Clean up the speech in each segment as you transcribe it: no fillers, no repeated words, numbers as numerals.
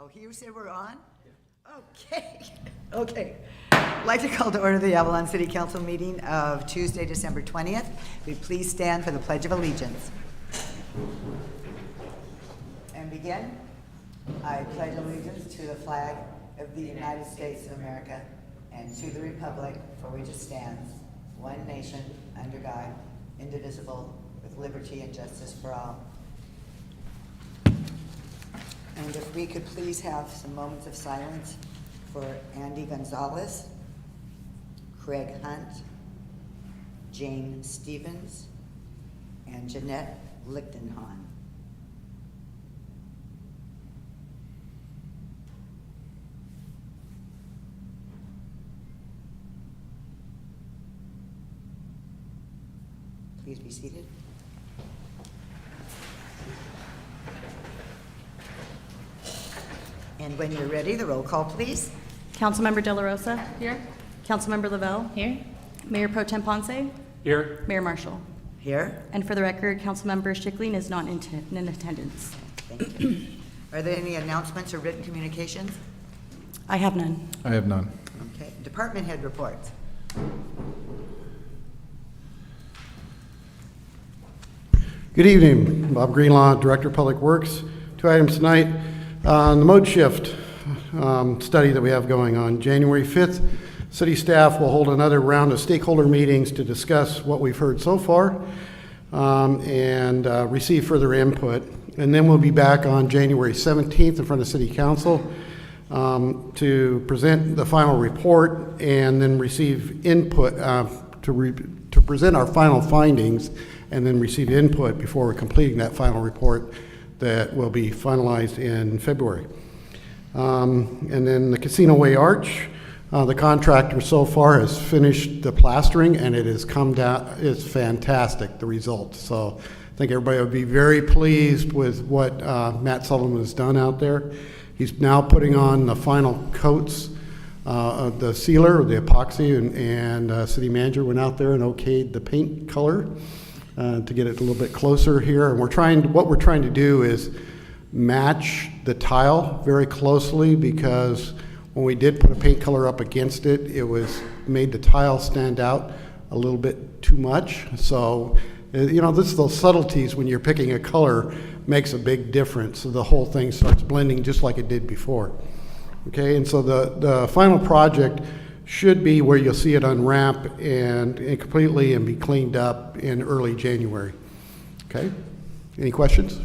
Oh, you say we're on? Okay, okay. I'd like to call to order the Avalon City Council meeting of Tuesday, December 20th. Will you please stand for the Pledge of Allegiance? And begin. I pledge allegiance to the flag of the United States of America and to the republic for which it stands, one nation, under God, indivisible, with liberty and justice for all. And if we could please have some moments of silence for Andy Gonzalez, Craig Hunt, Jane Stevens, and Jeanette Lichtenhahn. Please be seated. And when you're ready, the roll call, please. Councilmember De La Rosa. Here. Councilmember Lavelle. Here. Mayor Pro Tem Ponce. Here. Mayor Marshall. Here. And for the record, Councilmember Schickling is not in attendance. Thank you. Are there any announcements or written communications? I have none. I have none. Okay. Department head reports. Good evening, Bob Greenlaw, Director of Public Works. 2 items tonight. On the mode shift study that we have going on, January 5th, city staff will hold another round of stakeholder meetings to discuss what we've heard so far and receive further input. And then we'll be back on January 17th in front of City Council to present the final report and then receive input to present our final findings and then receive input before we're completing that final report that will be finalized in February. And then the Casino Way Arch, the contractor so far has finished the plastering and it has come down, it's fantastic, the results. So I think everybody will be very pleased with what Matt Sullivan has done out there. He's now putting on the final coats of the sealer, the epoxy, and city manager went out there and okayed the paint color to get it a little bit closer here. And what we're trying to do is match the tile very closely, because when we did put a paint color up against it, it made the tile stand out a little bit too much. So, those subtleties when you're picking a color makes a big difference. So the whole thing starts blending just like it did before. Okay, and so the final project should be where you'll see it unwrap and completely and be cleaned up in early January. Okay, any questions?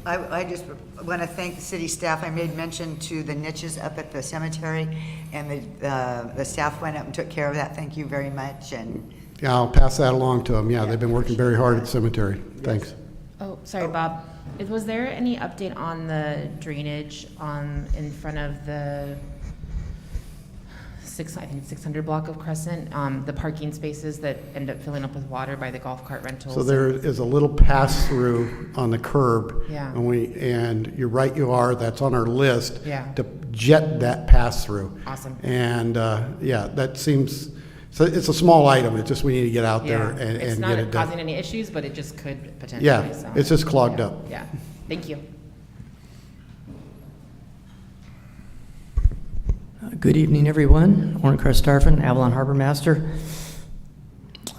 I just want to thank the city staff. I made mention to the niches up at the cemetery, and the staff went up and took care of that. Thank you very much. And Yeah, I'll pass that along to them. Yeah, they've been working very hard at the cemetery. Thanks. Oh, sorry, Bob. Was there any update on the drainage in front of the 600 block of Crescent, the parking spaces that end up filling up with water by the golf cart rentals? So there is a little pass through on the curb. Yeah. And you're right, that's on our list. Yeah. To jet that pass through. Awesome. And that seems, so it's a small item. It's just we need to get out there and get it done. It's not causing any issues, but it just could potentially. Yeah, so. it's just clogged up. Yeah. Thank you. Good evening, everyone. Orrin Starfin, Avalon Harbor Master.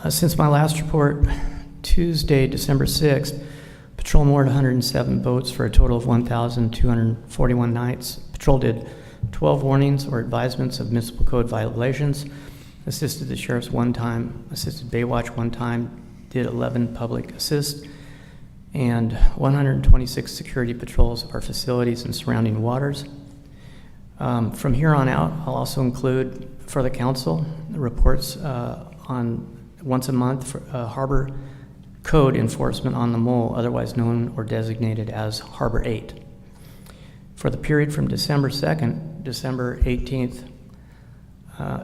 Since my last report, Tuesday, December 6th, Patrol moored 107 boats for a total of 1,241 nights. Patrol did 12 warnings or advisements of municipal code violations, assisted the sheriffs one time, assisted Baywatch one time, did 11 public assists, and 126 security patrols of our facilities and surrounding waters. From here on out, I'll also include for the council the reports on once a month for harbor code enforcement on the mole, otherwise known or designated as Harbor 8. For the period from December 2nd, December 18th,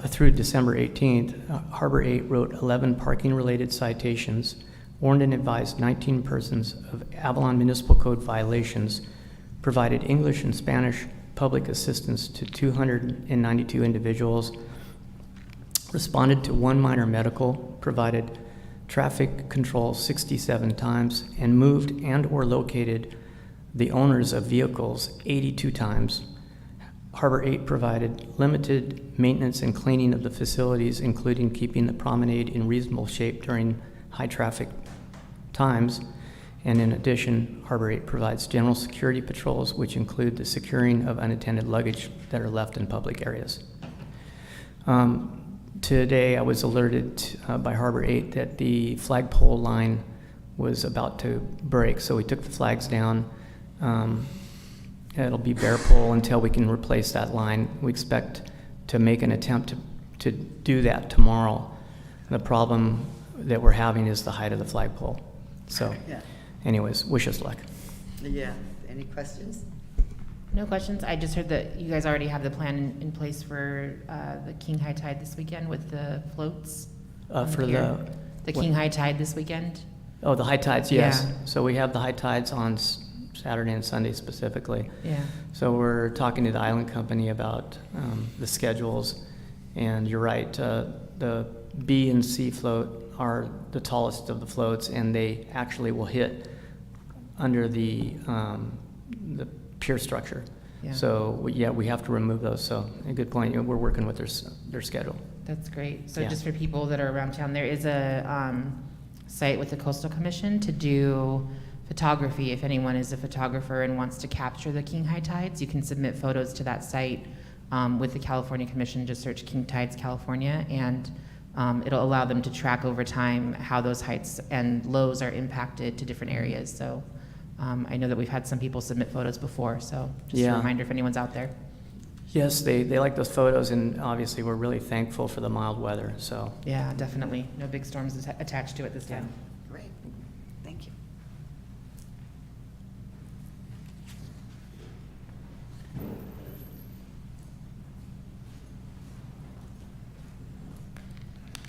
through December 18th, Harbor 8 wrote 11 parking-related citations, warned and advised 19 persons of Avalon Municipal Code violations, provided English and Spanish public assistance to 292 individuals, responded to 1 minor medical, provided traffic control 67 times, and moved and or located the owners of vehicles 82 times. Harbor 8 provided limited maintenance and cleaning of the facilities, including keeping the promenade in reasonable shape during high traffic times. And in addition, Harbor 8 provides general security patrols, which include the securing of unattended luggage that are left in public areas. Today, I was alerted by Harbor 8 that the flagpole line was about to break, so we took the flags down. It'll be bare pole until we can replace that line. We expect to make an attempt to do that tomorrow. The problem that we're having is the height of the flagpole. So Yeah. anyways, wish us luck. Yeah. Any questions? No questions? I just heard that you guys already have the plan in place for the King High Tide this weekend with the floats. on For pier. The what? King High Tide this weekend? Oh, the high tides, yes. Yeah. So we have the high tides on Saturday and Sunday specifically. Yeah. So we're talking to the island company about the schedules, and you're right, the B and C float are the tallest of the floats, and they actually will hit under the pier structure. Yeah. So, we have to remove those, so a good point. We're working with their schedule. That's great. So Yeah. just for people that are around town, there is a site with the Coastal Commission to do photography. If anyone is a photographer and wants to capture the King High Tides, you can submit photos to that site with the California Commission. Just search King Tides California, and it'll allow them to track over time how those heights and lows are impacted to different areas. So I know that we've had some people submit photos before, so just Yeah. a reminder if anyone's out there. Yes, they like those photos, and obviously we're really thankful for the mild weather, so. Yeah, definitely. No big storms attached to it this time. Great. Thank you.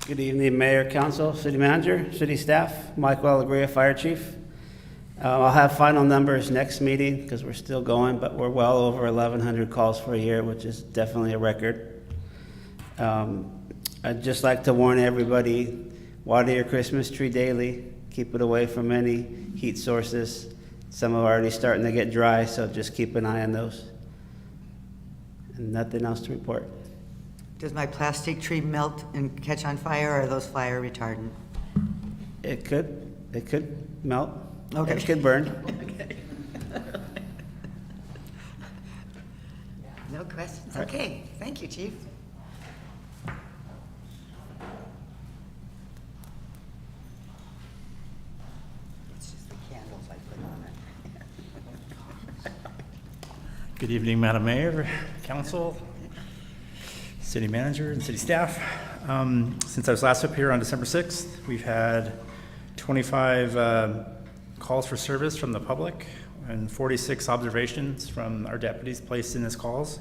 Good evening, Mayor, Council, City Manager, City Staff, Michael Alegria, Fire Chief. I'll have final numbers next meeting because we're still going, but we're well over 1,100 calls for a year, which is definitely a record. I'd just like to warn everybody, water your Christmas tree daily. Keep it away from any heat sources. Some are already starting to get dry, so just keep an eye on those. And nothing else to report. Does my plastic tree melt and catch on fire, or are those fire retardant? It could melt. Okay. It could burn. No questions? All right. Okay, thank you, Chief. It's just the candles I put on it. Good evening, Madam Mayor, Council, City Manager, and City Staff. Since I was last up here on December 6th, we've had 25 calls for service from the public and 46 observations from our deputies placed in these calls.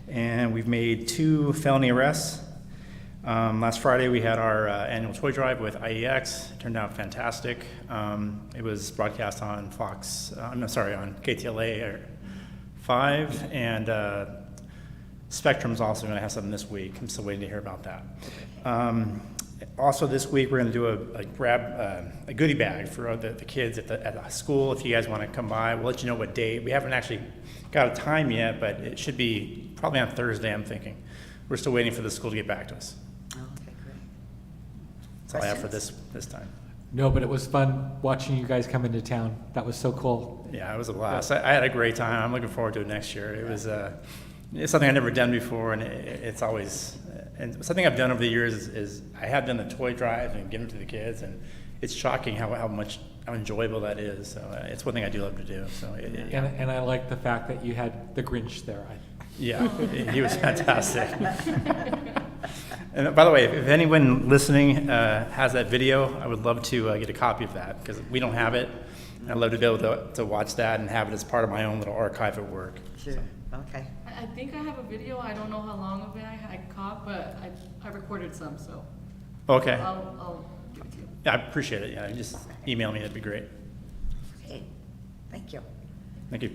And we've made 2 felony arrests. Last Friday, we had our annual toy drive with IEX. It turned out fantastic. It was broadcast on Fox, on KTLA 5, and Spectrum's also going to have something this week. I'm still waiting to hear about that. Also this week, we're going to do a goodie bag for the kids at the school. If you guys want to come by, we'll let you know what date. We haven't actually got a time yet, but it should be probably on Thursday, I'm thinking. We're still waiting for the school to get back to us. Okay, great. That's all I have for Questions? this time. No, but it was fun watching you guys come into town. That was so cool. Yeah, it was a blast. I had a great time. I'm looking forward to it next year. It was it's something I've never done before, and it's always and something I've done over the years is I have done the toy drive and given them to the kids, and it's shocking how enjoyable that is. So it's one thing I do love to do. So And I like the fact that you had the Grinch there. yeah, he was fantastic. And by the way, if anyone listening has that video, I would love to get a copy of that because we don't have it. And I'd love to be able to watch that and have it as part of my own little archive at work. Sure, okay. I think I have a video. I don't know how long of it I caught, but I recorded some, so Okay. I'll give it to you. Yeah, I appreciate it. Yeah, just email me. That'd be great. Okay, thank you. Thank you.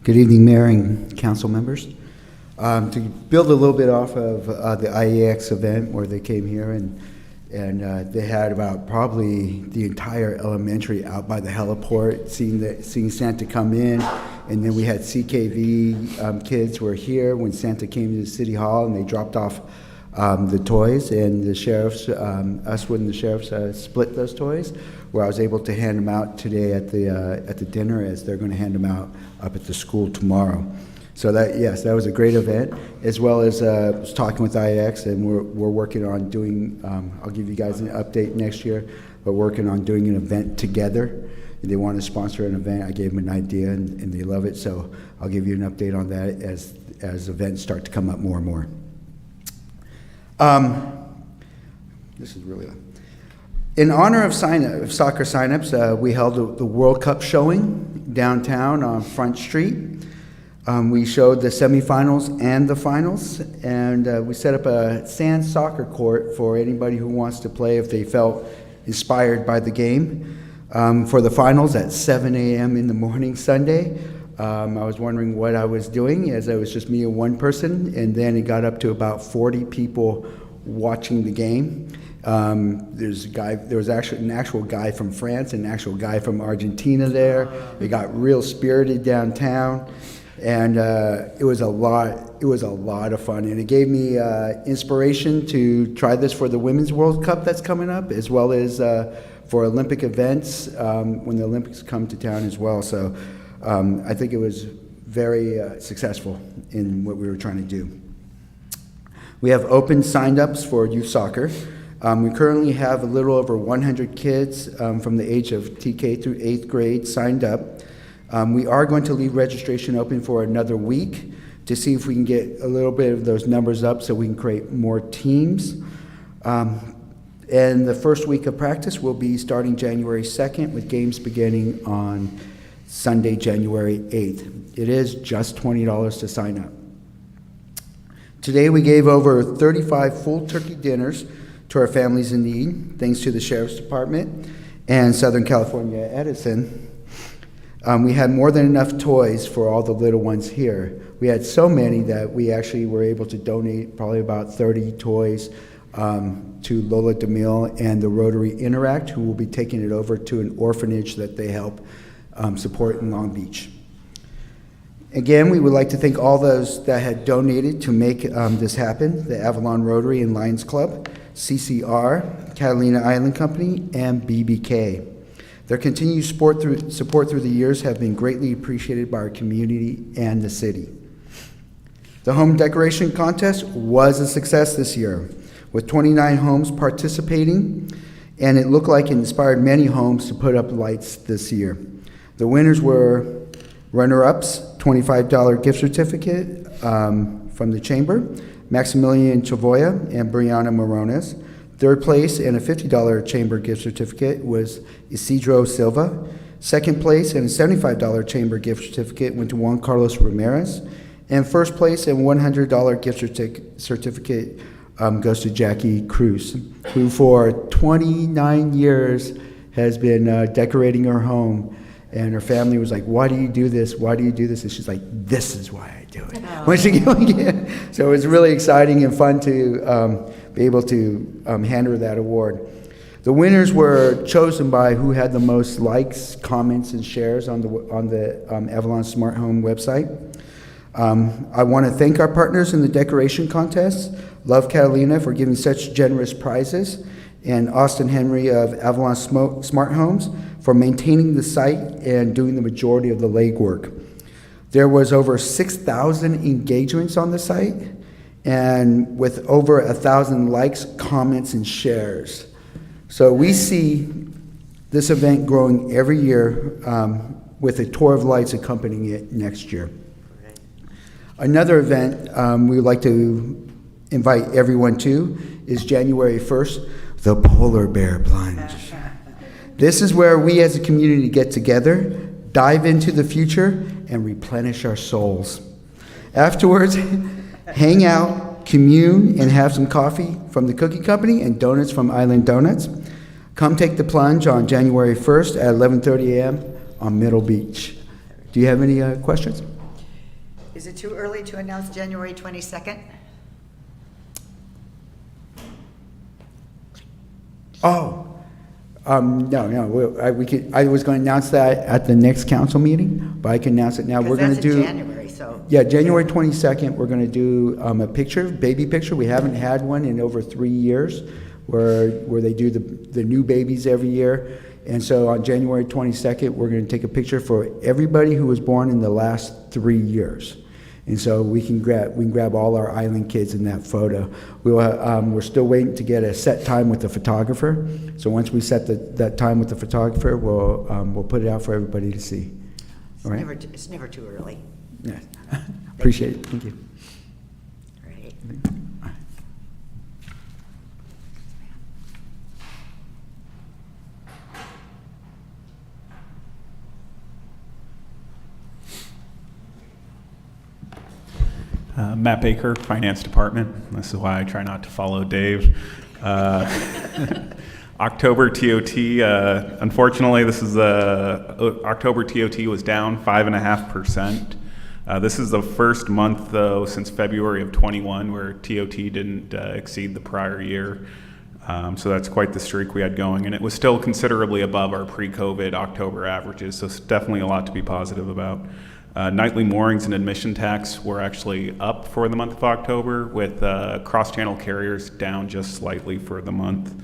Good evening, Mayor and council members. To build a little bit off of the IEX event where they came here and they had about probably the entire elementary out by the heliport, seeing Santa come in, and then we had CKV kids were here when Santa came to the city hall, and they dropped off the toys, and the sheriffs, us when the sheriffs split those toys, where I was able to hand them out today at the dinner, as they're going to hand them out up at the school tomorrow. So that was a great event, as well as was talking with IX, and we're working on doing, I'll give you guys an update next year, but working on doing an event together. They want to sponsor an event. I gave them an idea, and they love it, so I'll give you an update on that as events start to come up more and more. This is really loud. In honor of soccer signups, we held the World Cup showing downtown on Front Street. We showed the semifinals and the finals, and we set up a sand soccer court for anybody who wants to play if they felt inspired by the game. For the finals at 7 a.m. in the morning Sunday, I was wondering what I was doing, as it was just me and one person, and then it got up to about 40 people watching the game. There was actually an actual guy from France and an actual guy from Argentina there. It got real spirited downtown. And it was a lot of fun, and it gave me inspiration to try this for the Women's World Cup that's coming up, as well as for Olympic events when the Olympics come to town as well. So I think it was very successful in what we were trying to do. We have open sign-ups for youth soccer. We currently have a little over 100 kids from the age of TK through 8th grade signed up. We are going to leave registration open for another week to see if we can get a little bit of those numbers up so we can create more teams. And the first week of practice will be starting January 2nd with games beginning on Sunday, January 8th. It is just $20 to sign up. Today we gave over 35 full turkey dinners to our families in need, thanks to the Sheriff's Department and Southern California Edison. We had more than enough toys for all the little ones here. We had so many that we actually were able to donate probably about 30 toys to Lola DeMille and the Rotary Interact, who will be taking it over to an orphanage that they help support in Long Beach. Again, we would like to thank all those that had donated to make this happen: the Avalon Rotary and Lions Club, CCR, Catalina Island Company, and BBK. Their continued support through the years have been greatly appreciated by our community and the city. The home decoration contest was a success this year, with 29 homes participating, and it looked like it inspired many homes to put up lights this year. The winners were runner-ups, $25 gift certificate from the Chamber, Maximilian Chavoya and Brianna Morones. Third place and a $50 Chamber gift certificate was Isidro Silva. Second place and a $75 Chamber gift certificate went to Juan Carlos Ramirez. And first place and $100 gift certificate goes to Jackie Cruz, who for 29 years has been decorating her home. And her family was like, "Why do you do this? Why do you do this?" And she's like, "This is why I do it." When she came, so it was really exciting and fun to be able to hand her that award. The winners were chosen by who had the most likes, comments, and shares on the Avalon Smart Home website. I want to thank our partners in the decoration contest, Love Catalina for giving such generous prizes, and Austin Henry of Avalon Smart Homes for maintaining the site and doing the majority of the legwork. There was over 6,000 engagements on the site, and with over 1,000 likes, comments, and shares. So we see this event growing every year with a tour of lights accompanying it next year. Another event we would like to invite everyone to is January 1st, the Polar Bear Plunge. This is where we as a community get together, dive into the future, and replenish our souls. Afterwards, hang out, commune, and have some coffee from the Cookie Company and donuts from Island Donuts. Come take the plunge on January 1st at 11:30 a.m. on Middle Beach. Do you have any questions? Is it too early to announce January 22nd? Oh, no, we could, I was going to announce that at the next council meeting, but I can announce it now. We're going to Because do. that's in January, so. Yeah, January 22nd, we're going to do a picture, baby picture. We haven't had one in over 3 years where they do the new babies every year. And so on January 22nd, we're going to take a picture for everybody who was born in the last 3 years. And so we can grab all our island kids in that photo. We're still waiting to get a set time with the photographer. So once we set that time with the photographer, we'll put it out for everybody to see. All right? It's never too early. Yeah. Appreciate it. Thank you. Great. Matt Baker, Finance Department. This is why I try not to follow Dave. October TOT, unfortunately, this is October TOT was down 5.5%. This is the first month, though, since February of 21 where TOT didn't exceed the prior year. So that's quite the streak we had going, and it was still considerably above our pre-COVID October averages, so it's definitely a lot to be positive about. Nightly moorings and admission tax were actually up for the month of October, with cross-channel carriers down just slightly for the month.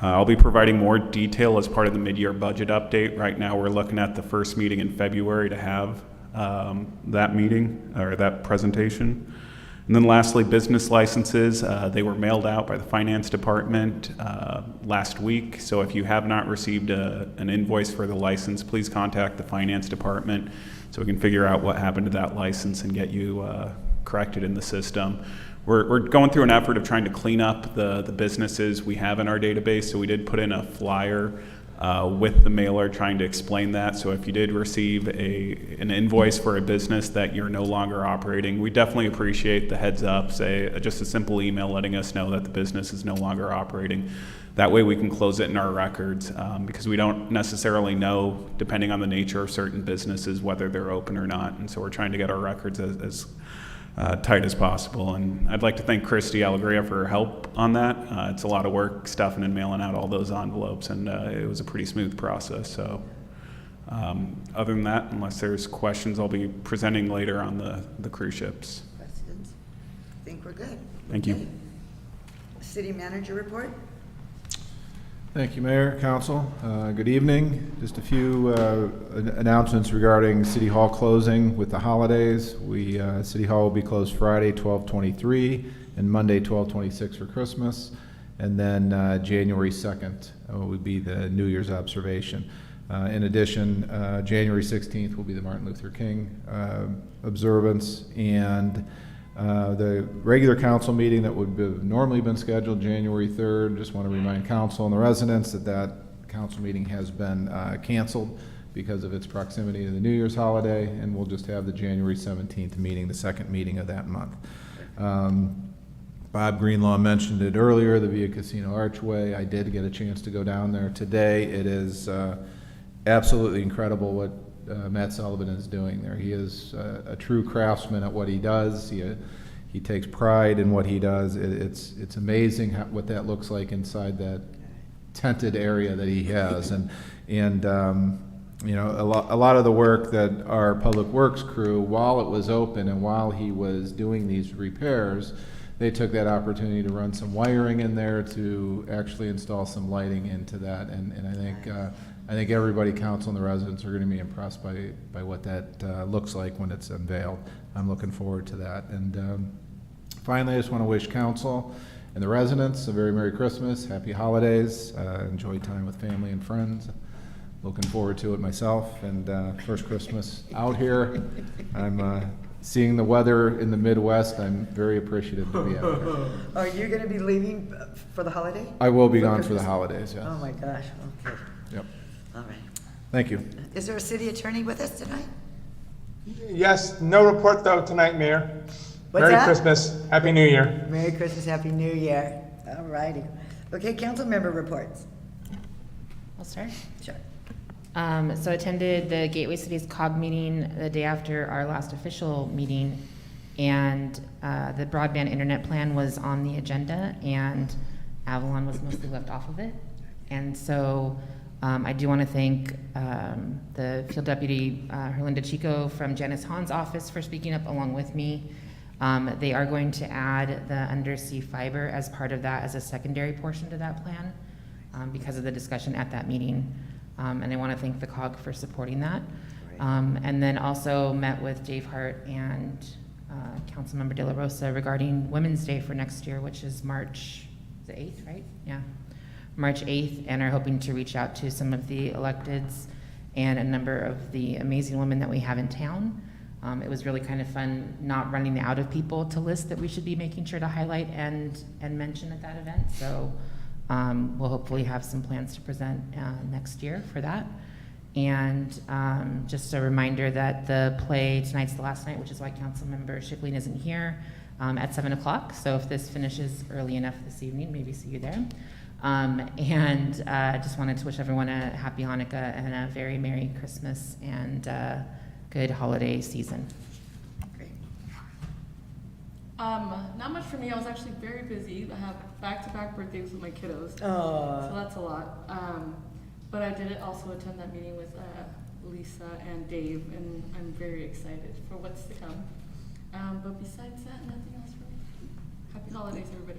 I'll be providing more detail as part of the mid-year budget update. Right now we're looking at the first meeting in February to have that meeting, or that presentation. And then lastly, business licenses. They were mailed out by the Finance Department last week. So if you have not received an invoice for the license, please contact the Finance Department so we can figure out what happened to that license and get you corrected in the system. We're going through an effort of trying to clean up the businesses we have in our database. So we did put in a flyer with the mailer trying to explain that. So if you did receive an invoice for a business that you're no longer operating, we definitely appreciate the heads up, say just a simple email letting us know that the business is no longer operating. That way we can close it in our records, because we don't necessarily know, depending on the nature of certain businesses, whether they're open or not. And so we're trying to get our records as tight as possible. And I'd like to thank Christy Alegria for her help on that. It's a lot of work stuffing and mailing out all those envelopes, and it was a pretty smooth process. So other than that, unless there's questions, I'll be presenting later on the cruise ships. Questions? I think we're good. Thank you. Okay. City manager report? Thank you, Mayor, Council. Good evening. Just a few announcements regarding City Hall closing with the holidays. City Hall will be closed Friday, 12/23, and Monday, 12/26 for Christmas. And then January 2nd would be the New Year's observation. In addition, January 16th will be the Martin Luther King observance, and the regular council meeting that would have normally been scheduled January 3rd, just want to remind council and the residents that council meeting has been canceled because of its proximity to the New Year's holiday, and we'll just have the January 17th meeting, the second meeting of that month. Bob Greenlaw mentioned it earlier, the Via Casino Archway. I did get a chance to go down there today. It is absolutely incredible what Matt Sullivan is doing there. He is a true craftsman at what he does. He takes pride in what he does. It's amazing what that looks like inside that tented area that he has. And you know, a lot of the work that our Public Works crew, while it was open and while he was doing these repairs, they took that opportunity to run some wiring in there to actually install some lighting into that. And I think everybody, council and the residents, are going to be impressed by what that looks like when it's unveiled. I'm looking forward to that. And finally, I just want to wish council and the residents a very Merry Christmas, Happy Holidays, enjoy time with family and friends. Looking forward to it myself, and first Christmas out here. I'm seeing the weather in the Midwest. I'm very appreciative to be out here. Are you going to be leaving for the holiday? I will be gone for Christmas? the holidays, yes. Oh my gosh, okay. Yep. All right. Thank you. Is there a city attorney with us tonight? Yes, no report though tonight, Mayor. What's Merry that? Christmas, Happy New Year. Merry Christmas, Happy New Year. All righty. Okay, council member reports. I'll start. Sure. So attended the Gateway Cities COG meeting the day after our last official meeting And the broadband internet plan was on the agenda, and Avalon was mostly left off of it. And so I do want to thank the field deputy, Herlinda Chico from Janice Hahn's office for speaking up along with me. They are going to add the undersea fiber as part of that as a secondary portion to that plan because of the discussion at that meeting. And I want to thank the COG for supporting that. And then also met with Dave Hart and Councilmember De La Rosa regarding Women's Day for next year, which is March the 8th, right? Yeah, March 8th, and are hoping to reach out to some of the electeds and a number of the amazing women that we have in town. It was really kind of fun not running out of people to list that we should be making sure to highlight and mention at that event. So we'll hopefully have some plans to present next year for that. And just a reminder that the play Tonight's the Last Night, which is why Councilmember Schickling isn't here, at 7 o'clock. So if this finishes early enough this evening, maybe see you there. And just wanted to wish everyone a happy Hanukkah and a very Merry Christmas and good holiday season. Great. Not much for me. I was actually very busy. I have back-to-back birthdays with my kiddos, so that's a lot. But I did also attend that meeting with Lisa and Dave, and I'm very excited for what's to come. But besides that, nothing else for me. Happy holidays, everybody.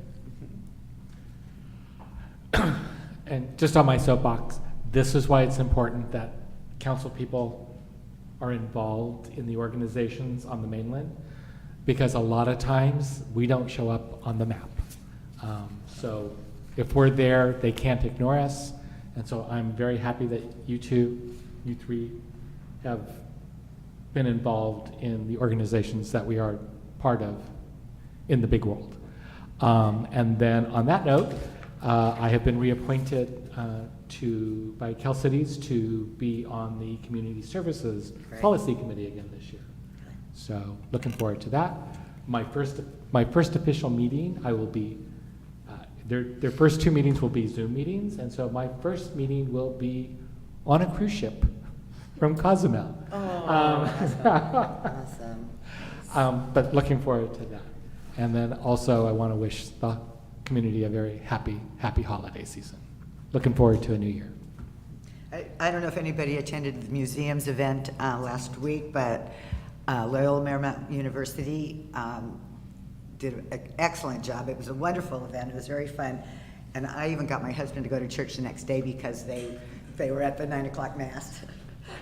And just on my soapbox, this is why it's important that council people are involved in the organizations on the mainland, because a lot of times we don't show up on the map. So if we're there, they can't ignore us. And so I'm very happy that you three have been involved in the organizations that we are part of in the big world. And then on that note, I have been reappointed by CalCities to be on the Community Services Policy Committee again this year. So looking forward to that. My first official meeting, I will be, their first 2 meetings will be Zoom meetings, and so my first meeting will be on a cruise ship from Cozumel. Awesome. But looking forward to that. And then also I want to wish the community a very happy holiday season. Looking forward to a new year. I don't know if anybody attended the museums event last week, but Loyola Marymount University did an excellent job. It was a wonderful event. It was very fun. And I even got my husband to go to church the next day because they were at the 9 o'clock mass.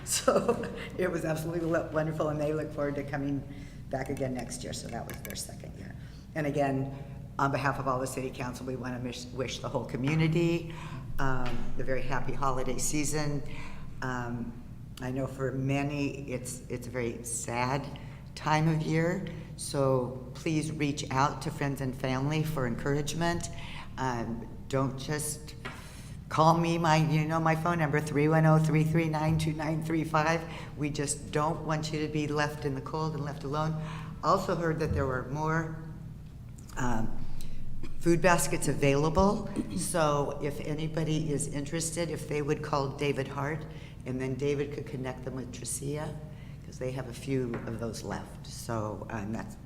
So it was absolutely wonderful, and they look forward to coming back again next year. So that was their second year. And again, on behalf of all the city council, we want to wish the whole community a very happy holiday season. I know for many, it's a very sad time of year, so please reach out to friends and family for encouragement. Don't just call me, my phone number, 310-339-2935. We just don't want you to be left in the cold and left alone. Also heard that there were more food baskets available, so if anybody is interested, if they would call David Hart, and then David could connect them with Tricia, because they have a few of those left. So that's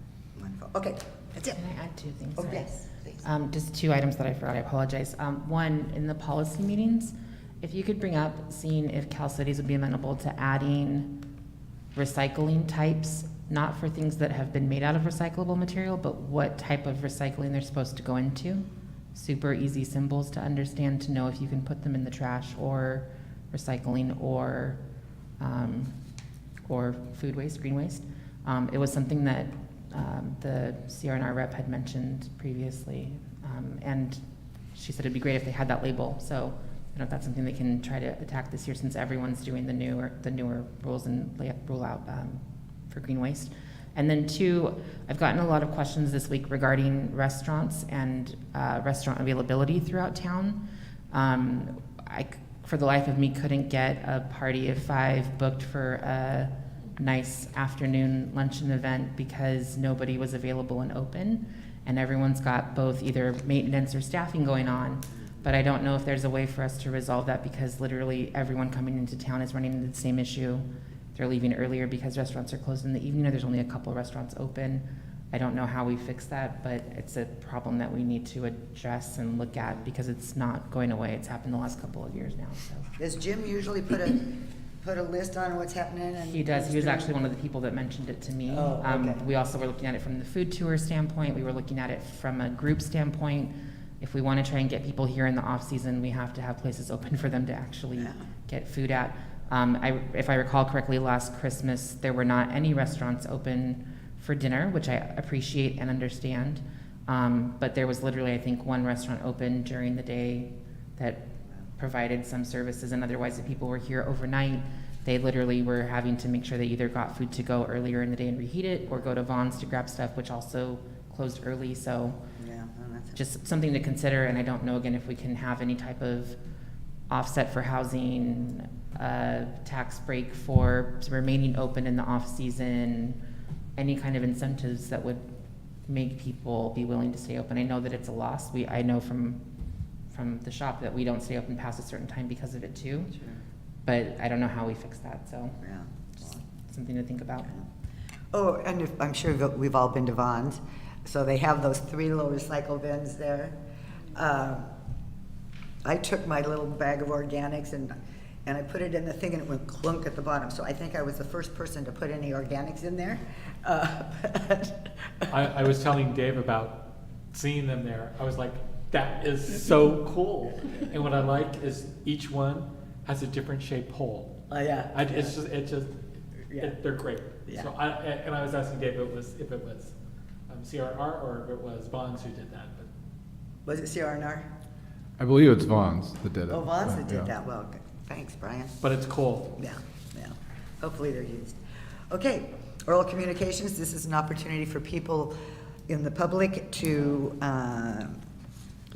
wonderful. Okay, that's it. Can I add 2 things? Oh, Sorry. yes, please. Just 2 items that I forgot, I apologize. One, in the policy meetings, if you could bring up, seeing if CalCities would be amenable to adding recycling types, not for things that have been made out of recyclable material, but what type of recycling they're supposed to go into. Super easy symbols to understand, to know if you can put them in the trash or recycling or food waste, green waste. It was something that the CRNR rep had mentioned previously, and she said it'd be great if they had that label. So I don't know if that's something they can try to attack this year, since everyone's doing the newer rules and rule out for green waste. And then 2, I've gotten a lot of questions this week regarding restaurants and restaurant availability throughout town. I, for the life of me, couldn't get a party of 5 booked for a nice afternoon luncheon event because nobody was available and open, and everyone's got both either maintenance or staffing going on. But I don't know if there's a way for us to resolve that, because literally everyone coming into town is running into the same issue. They're leaving earlier because restaurants are closed in the evening, or there's only a couple of restaurants open. I don't know how we fix that, but it's a problem that we need to address and look at because it's not going away. It's happened the last couple of years now, so. Does Jim usually put a list on what's happening? And He does. He was actually one of the people that mentioned it to me. Oh, okay. We also were looking at it from the food tour standpoint. We were looking at it from a group standpoint. If we want to try and get people here in the off-season, we have to have places open for them to actually get food at. If I recall correctly, last Christmas, there were not any restaurants open for dinner, which I appreciate and understand. But there was literally, I think, one restaurant open during the day that provided some services, and otherwise, if people were here overnight, they literally were having to make sure they either got food to go earlier in the day and reheat it, or go to Vaughn's to grab stuff, which also closed early. So just something to consider. And I don't know, again, if we can have any type of offset for housing, tax break for remaining open in the off-season, any kind of incentives that would make people be willing to stay open. I know that it's a loss. I know from the shop that we don't stay open past a certain time because of it too. Sure. But I don't know how we fix that, so Yeah. just something to think about. Oh, and I'm sure we've all been to Vaughn's, so they have those 3 little recycle bins there. I took my little bag of organics and I put it in the thing and it went clunk at the bottom. So I think I was the first person to put any organics in there. I was telling Dave about seeing them there. I was like, that is so cool. And what I like is each one has a different shaped hole. Yeah. They're great. Yeah. So I was asking Dave if it was CRR or if it was Bonds who did that. But Was it CRNR? I believe it's Vaughn's that did it. Oh, Vaughn's that Yeah. did that. Well, thanks, Brian. But it's cool. Yeah. Hopefully they're used. Okay, oral communications. This is an opportunity for people in the public to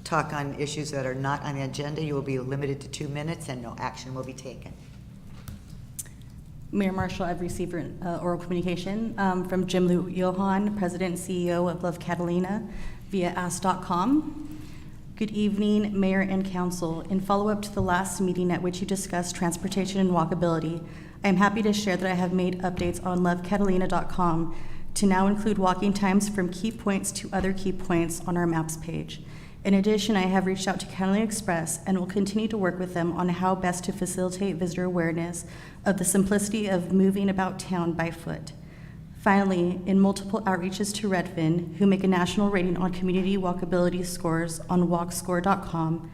talk on issues that are not on the agenda. You will be limited to 2 minutes and no action will be taken. Mayor Marshall, I've received oral communication from Jim Lou Johann, President and CEO of Love Catalina, via ask.com. Good evening, Mayor and Council. In follow-up to the last meeting at which you discussed transportation and walkability, I am happy to share that I have made updates on lovecatalina.com to now include walking times from key points to other key points on our maps page. In addition, I have reached out to Catalina Express and will continue to work with them on how best to facilitate visitor awareness of the simplicity of moving about town by foot. Finally, in multiple outreaches to Redfin, who make a national rating on community walkability scores on walkscore.com,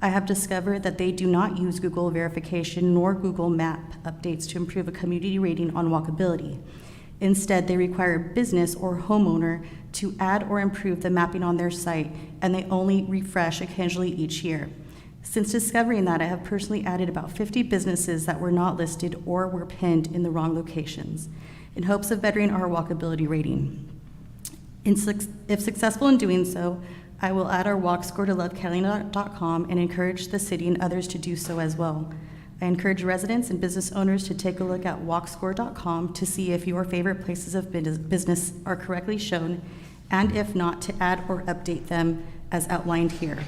I have discovered that they do not use Google verification nor Google Map updates to improve a community rating on walkability. Instead, they require a business or homeowner to add or improve the mapping on their site, and they only refresh occasionally each year. Since discovering that, I have personally added about 50 businesses that were not listed or were pinned in the wrong locations, in hopes of bettering our walkability rating. If successful in doing so, I will add our walk score to lovecatalina.com and encourage the city and others to do so as well. I encourage residents and business owners to take a look at walkscore.com to see if your favorite places of business are correctly shown, and if not, to add or update them as outlined here.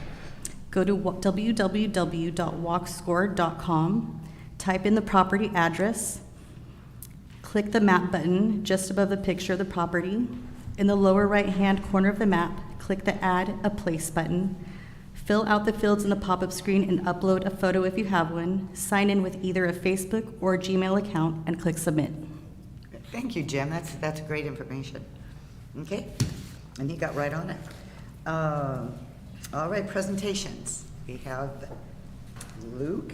Go to www.walkscore.com, type in the property address, click the map button just above the picture of the property. In the lower right-hand corner of the map, click the Add a Place button. Fill out the fields in the pop-up screen and upload a photo if you have one. Sign in with either a Facebook or Gmail account and click Submit. Thank you, Jim. That's great information. Okay, and he got right on it. All right, presentations. We have Luke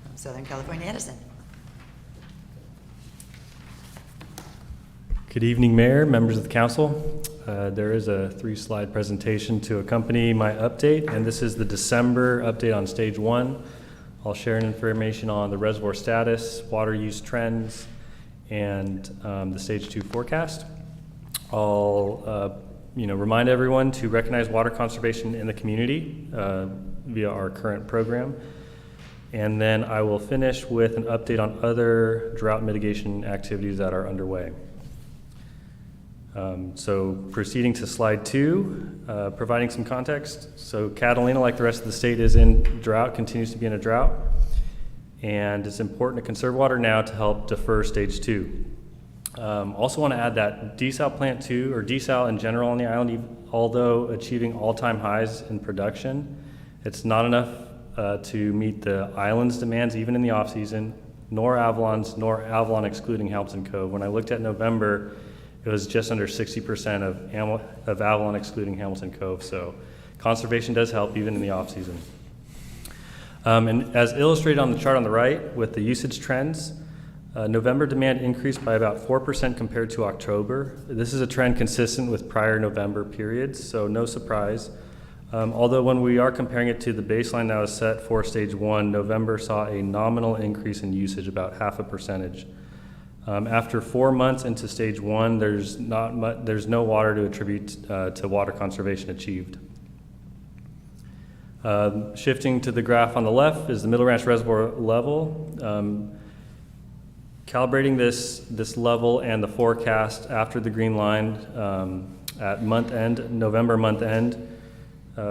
from Southern California Edison. Good evening, Mayor, members of the council. There is a 3-slide presentation to accompany my update, and this is the December update on Stage 1. I'll share information on the reservoir status, water use trends, and the Stage 2 forecast. I'll remind everyone to recognize water conservation in the community via our current program. And then I will finish with an update on other drought mitigation activities that are underway. So proceeding to slide 2, providing some context. So Catalina, like the rest of the state, is in drought, continues to be in a drought. And it's important to conserve water now to help defer Stage 2. Also want to add that desal plant 2, or desal in general on the island, although achieving all-time highs in production, it's not enough to meet the island's demands even in the off-season, nor Avalon excluding Hamilton Cove. When I looked at November, it was just under 60% of Avalon excluding Hamilton Cove, so conservation does help even in the off-season. And as illustrated on the chart on the right with the usage trends, November demand increased by about 4% compared to October. This is a trend consistent with prior November periods, so no surprise. Although when we are comparing it to the baseline that was set for stage 1, November saw a nominal increase in usage, about 0.5%. After 4 months into stage 1, there's no water to attribute to water conservation achieved. Shifting to the graph on the left is the Middle Ranch Reservoir level. Calibrating this level and the forecast after the green line at month end, November month end,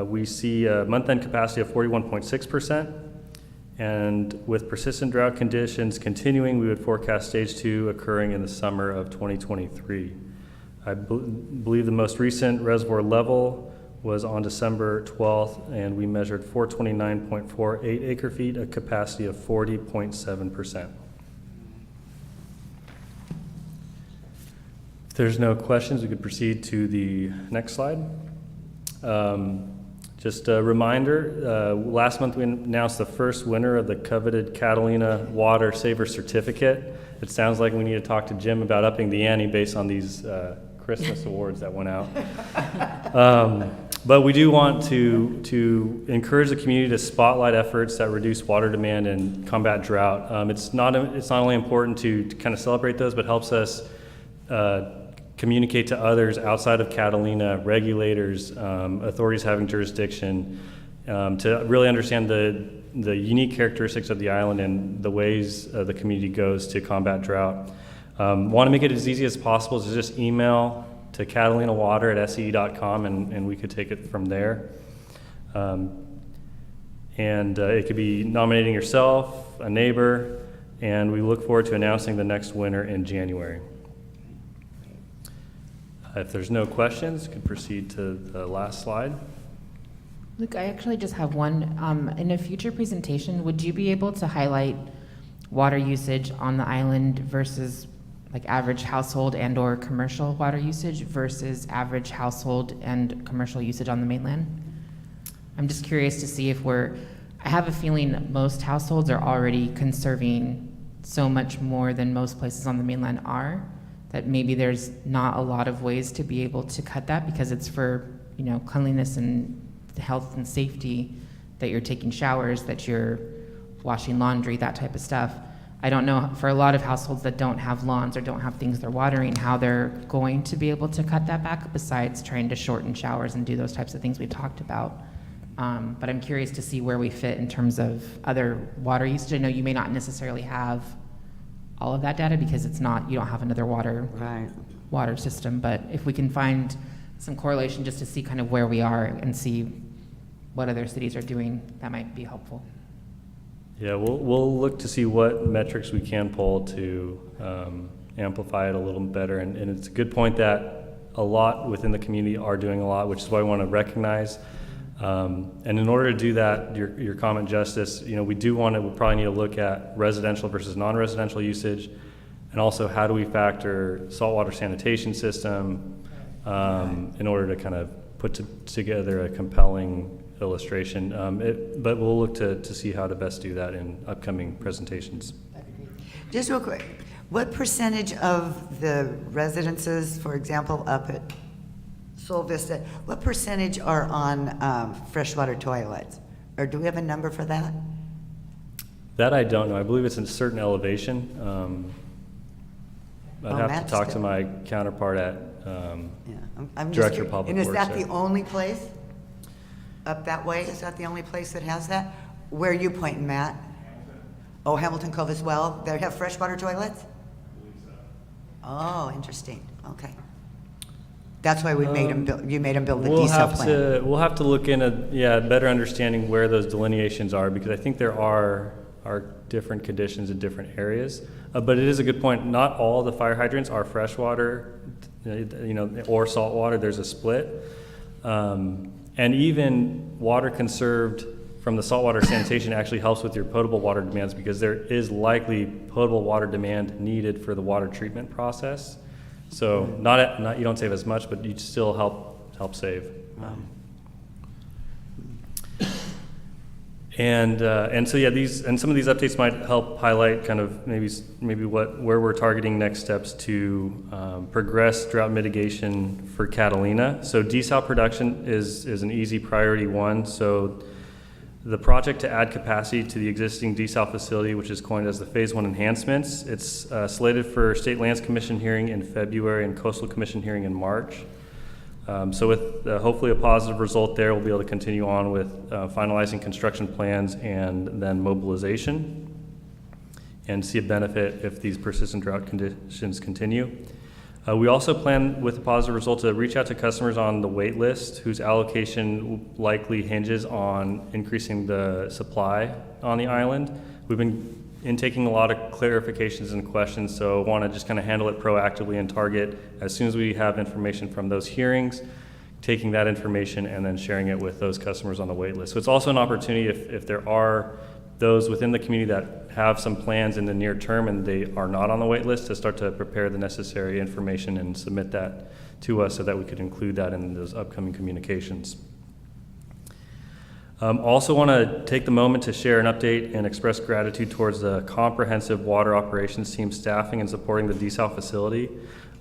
we see a month end capacity of 41.6%. And with persistent drought conditions continuing, we would forecast stage 2 occurring in the summer of 2023. I believe the most recent reservoir level was on December 12th, and we measured 429.48 acre feet, a capacity of 40.7%. If there's no questions, we could proceed to the next slide. Just a reminder, last month we announced the first winner of the coveted Catalina Water Saver Certificate. It sounds like we need to talk to Jim about upping the ante based on these Christmas awards that went out. But we do want to encourage the community to spotlight efforts that reduce water demand and combat drought. It's not only important to kind of celebrate those, but helps us communicate to others outside of Catalina, regulators, authorities having jurisdiction, to really understand the unique characteristics of the island and the ways the community goes to combat drought. Want to make it as easy as possible to just email to catalinawater@SCE.com and we could take it from there. It could be nominating yourself, a neighbor, and we look forward to announcing the next winner in January. If there's no questions, we can proceed to the last slide. Luke, I actually just have one. In a future presentation, would you be able to highlight water usage on the island versus like average household and or commercial water usage versus average household and commercial usage on the mainland? I'm just curious to see if I have a feeling most households are already conserving so much more than most places on the mainland are, that maybe there's not a lot of ways to be able to cut that because it's for, cleanliness and health and safety, that you're taking showers, that you're washing laundry, that type of stuff. I don't know, for a lot of households that don't have lawns or don't have things they're watering, how they're going to be able to cut that back besides trying to shorten showers and do those types of things we've talked about. But I'm curious to see where we fit in terms of other water usage. I know you may not necessarily have all of that data because you don't have another water system, but if we can find some correlation just to see kind of where we are and see what other cities are doing, that might be helpful. Yeah, we'll look to see what metrics we can pull to amplify it a little better, and it's a good point that a lot within the community are doing a lot, which is why I want to recognize. And in order to do that, your comment, Justice, we probably need to look at residential versus non-residential usage, and also how do we factor saltwater sanitation system in order to kind of put together a compelling illustration. But we'll look to see how to best do that in upcoming presentations. Just real quick, what percentage of the residences, for example, up at Sol Vista, what percentage are on freshwater toilets? Or do we have a number for that? That I don't know. I believe it's in a certain elevation. I'd have to talk to my counterpart at I'm Director of Public Works. And is that the only place up that way? Is that the only place that has that? Where are you pointing, Matt? Oh, Hamilton Cove as well? They have freshwater toilets? Oh, interesting. Okay. That's why we made them build. You made them build the desal plant. We'll have to look in better understanding where those delineations are, because I think there are are different conditions in different areas. But it is a good point. Not all the fire hydrants are freshwater, or saltwater. There's a split. And even water conserved from the saltwater sanitation actually helps with your potable water demands, because there is likely potable water demand needed for the water treatment process. So not you don't save as much, but you still help save. And so yeah, some of these updates might help highlight kind of maybe where we're targeting next steps to progress drought mitigation for Catalina. So desal production is an easy priority one. So the project to add capacity to the existing desal facility, which is coined as the Phase 1 enhancements, it's slated for State Lands Commission hearing in February and Coastal Commission hearing in March. So with hopefully a positive result there, we'll be able to continue on with finalizing construction plans and then mobilization, and see a benefit if these persistent drought conditions continue. We also plan, with a positive result, to reach out to customers on the wait list whose allocation likely hinges on increasing the supply on the island. We've been intaking a lot of clarifications and questions, so I want to just kind of handle it proactively and target as soon as we have information from those hearings, taking that information and then sharing it with those customers on the wait list. So it's also an opportunity if there are those within the community that have some plans in the near term and they are not on the wait list, to start to prepare the necessary information and submit that to us so that we could include that in those upcoming communications. Also want to take the moment to share an update and express gratitude towards the comprehensive water operations team staffing and supporting the desal facility.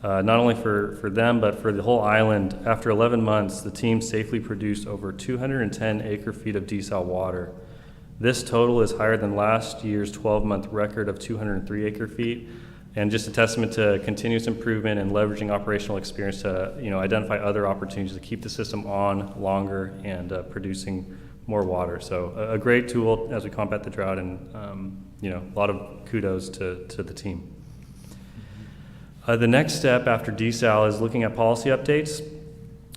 Not only for them, but for the whole island. After 11 months, the team safely produced over 210 acre-feet of desal water. This total is higher than last year's 12-month record of 203 acre-feet, and just a testament to continuous improvement and leveraging operational experience to identify other opportunities to keep the system on longer and producing more water. So a great tool as we combat the drought, and a lot of kudos to the team. The next step after desal is looking at policy updates.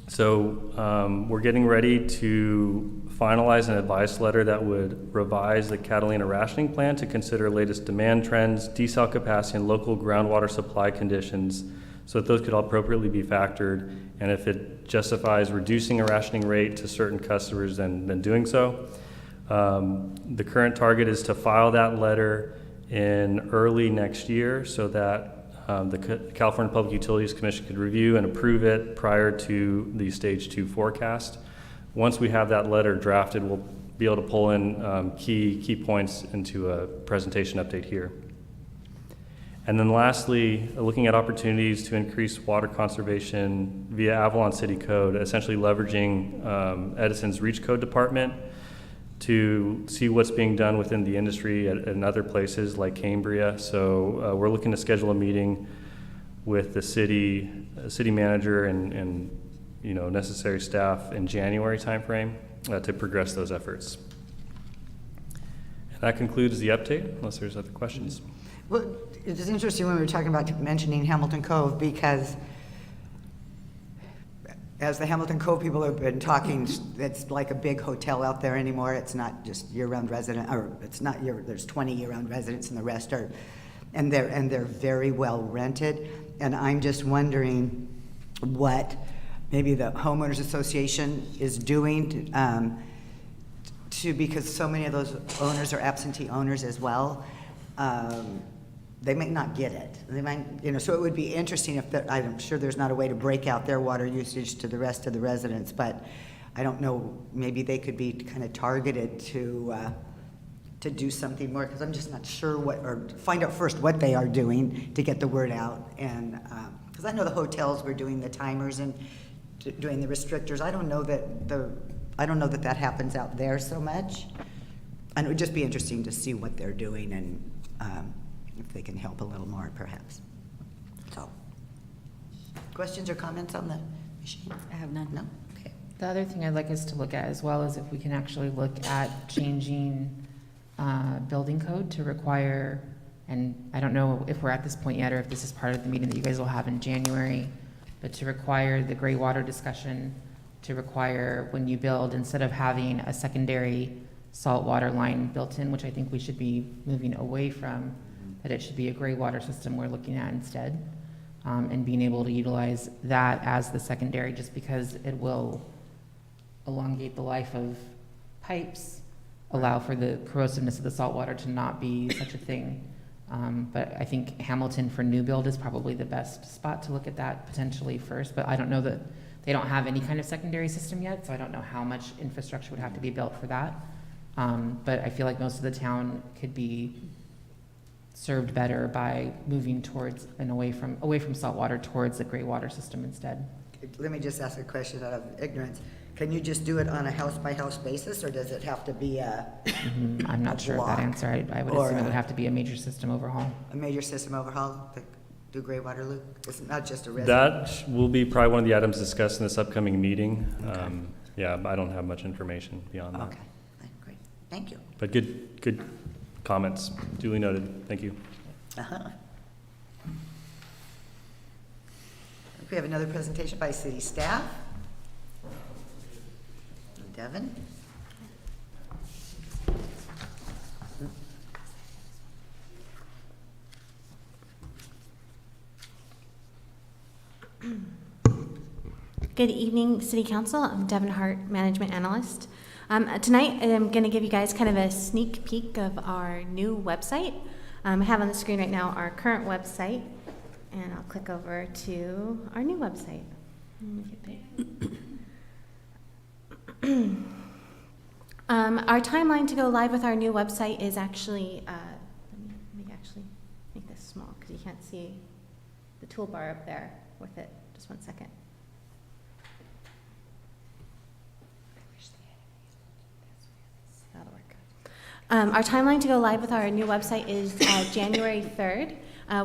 So we're getting ready to finalize an advice letter that would revise the Catalina rationing plan to consider latest demand trends, desal capacity, and local groundwater supply conditions, so that those could appropriately be factored, and if it justifies reducing a rationing rate to certain customers, then doing so. The current target is to file that letter in early next year, so that the California Public Utilities Commission could review and approve it prior to the Stage 2 forecast. Once we have that letter drafted, we'll be able to pull in key points into a presentation update here. And then lastly, looking at opportunities to increase water conservation via Avalon City Code, essentially leveraging Edison's Reach Code department to see what's being done within the industry and other places like Cambria. So we're looking to schedule a meeting with the city manager and necessary staff in January timeframe to progress those efforts. And that concludes the update, unless there's other questions. Well, it's interesting when we were talking about mentioning Hamilton Cove, because as the Hamilton Cove people have been talking, it's like a big hotel out there anymore. It's not just year-round resident, or it's not there's 20 year-round residents and the rest are, and they're very well rented. And I'm just wondering what maybe the homeowners association is doing because so many of those owners are absentee owners as well. They may not get it. They might, so it would be interesting if I'm sure there's not a way to break out their water usage to the rest of the residents, but I don't know, maybe they could be kind of targeted to do something more, because I'm just not sure or find out first what they are doing to get the word out. And because I know the hotels were doing the timers and doing the restrictors. I don't know that that happens out there so much. And it would just be interesting to see what they're doing and if they can help a little more, perhaps. So, questions or comments on the machine? I have none. No? Okay. The other thing I'd like us to look at as well is if we can actually look at changing building code to require, and I don't know if we're at this point yet or if this is part of the meeting that you guys will have in January, but to require the gray water discussion, to require when you build, instead of having a secondary saltwater line built in, which I think we should be moving away from, that it should be a gray water system we're looking at instead. And being able to utilize that as the secondary, just because it will elongate the life of pipes, allow for the corrosiveness of the saltwater to not be such a thing. But I think Hamilton for new build is probably the best spot to look at that potentially first, but I don't know that, they don't have any kind of secondary system yet, so I don't know how much infrastructure would have to be built for that. But I feel like most of the town could be served better by moving towards and away from saltwater towards the gray water system instead. Let me just ask a question out of ignorance. Can you just do it on a house-by-house basis, or does it have to be a I'm not sure of that answer. I would Or assume it would a- have to be a major system overhaul. a major system overhaul to do Gray Waterloo? It's not just a resident. That will be probably one of the items discussed in this upcoming meeting. Yeah, but I don't have much information beyond that. Okay, great. Thank you. But good comments, duly noted. Thank you. Uh-huh. We have another presentation by city staff. Devin? Good evening, City Council. I'm Devin Hart, Management Analyst. Tonight, I'm going to give you guys kind of a sneak peek of our new website. I have on the screen right now our current website, and I'll click over to our new website. Our timeline to go live with our new website is actually, let me actually make this small because you can't see the toolbar up there with it. Just one second. That'll work. Our timeline to go live with our new website is January 3rd.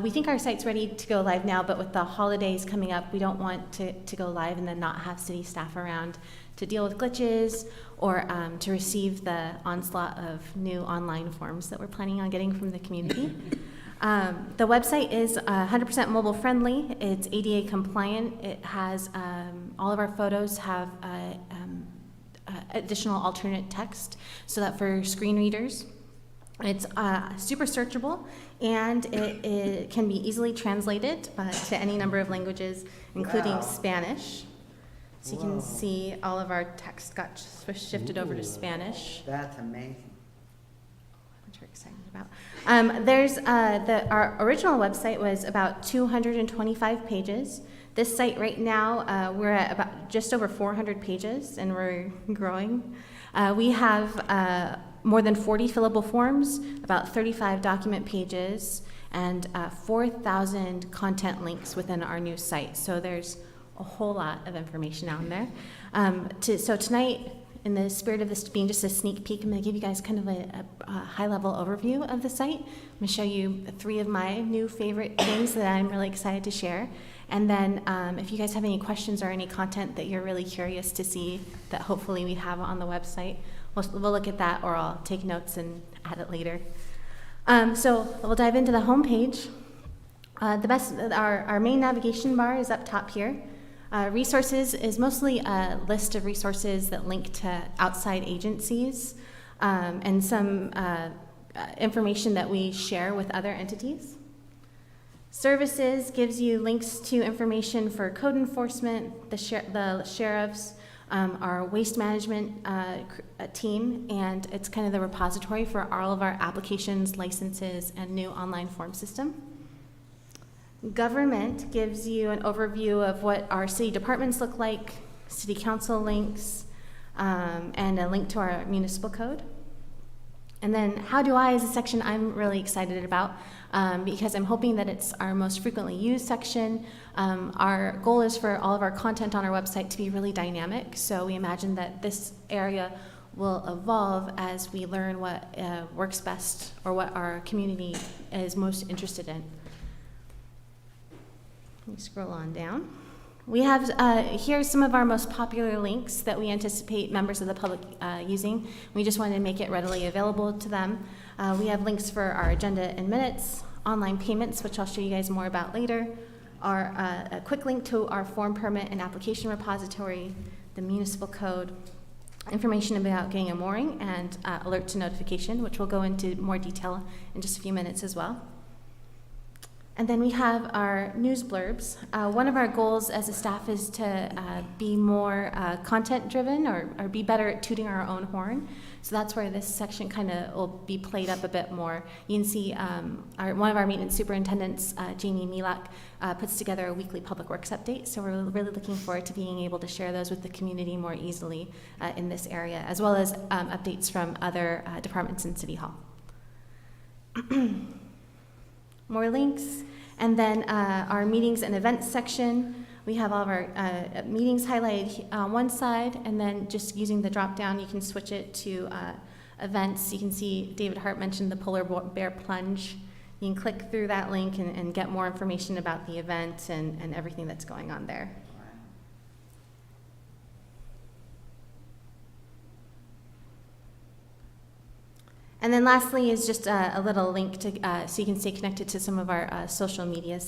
We think our site's ready to go live now, but with the holidays coming up, we don't want to go live and then not have city staff around to deal with glitches or to receive the onslaught of new online forms that we're planning on getting from the community. The website is 100% mobile friendly. It's ADA compliant. It has all of our photos have additional alternate text so that for screen readers, it's super searchable, and it can be easily translated to any number of languages, including Spanish. So you can see all of our text got shifted over to Spanish. That's amazing. Which we're excited about. Our original website was about 225 pages. This site right now, we're at about just over 400 pages, and we're growing. We have more than 40 fillable forms, about 35 document pages, and 4,000 content links within our new site. So there's a whole lot of information out there. So tonight, in the spirit of this being just a sneak peek, I'm going to give you guys kind of a high-level overview of the site. I'm going to show you 3 of my new favorite things that I'm really excited to share. And then if you guys have any questions or any content that you're really curious to see that hopefully we have on the website, we'll look at that, or I'll take notes and add it later. So we'll dive into the home page. Our main navigation bar is up top here. Resources is mostly a list of resources that link to outside agencies and some information that we share with other entities. Services gives you links to information for code enforcement, the sheriffs, our waste management team, and it's kind of the repository for all of our applications, licenses, and new online form system. Government gives you an overview of what our city departments look like, city council links, and a link to our municipal code. And then How Do I is a section I'm really excited about because I'm hoping that it's our most frequently used section. Our goal is for all of our content on our website to be really dynamic, so we imagine that this area will evolve as we learn what works best or what our community is most interested in. Let me scroll on down. We have here's some of our most popular links that we anticipate members of the public using. We just wanted to make it readily available to them. We have links for our agenda and minutes, online payments, which I'll show you guys more about later, a quick link to our form permit and application repository, the municipal code, information about getting a mooring and alert to notification, which we'll go into more detail in just a few minutes as well. And then we have our news blurbs. One of our goals as a staff is to be more content-driven or be better at tooting our own horn. So that's where this section kind of will be played up a bit more. You can see one of our maintenance superintendents, Jamie Milak, puts together a weekly public works update. So we're really looking forward to being able to share those with the community more easily in this area, as well as updates from other departments in City Hall. More links, and then our meetings and events section. We have all of our meetings highlighted on one side, and then just using the drop down, you can switch it to events. You can see David Hart mentioned the Polar Bear Plunge. You can click through that link and get more information about the event and everything that's going on there. And then lastly is just a little link to so you can stay connected to some of our social media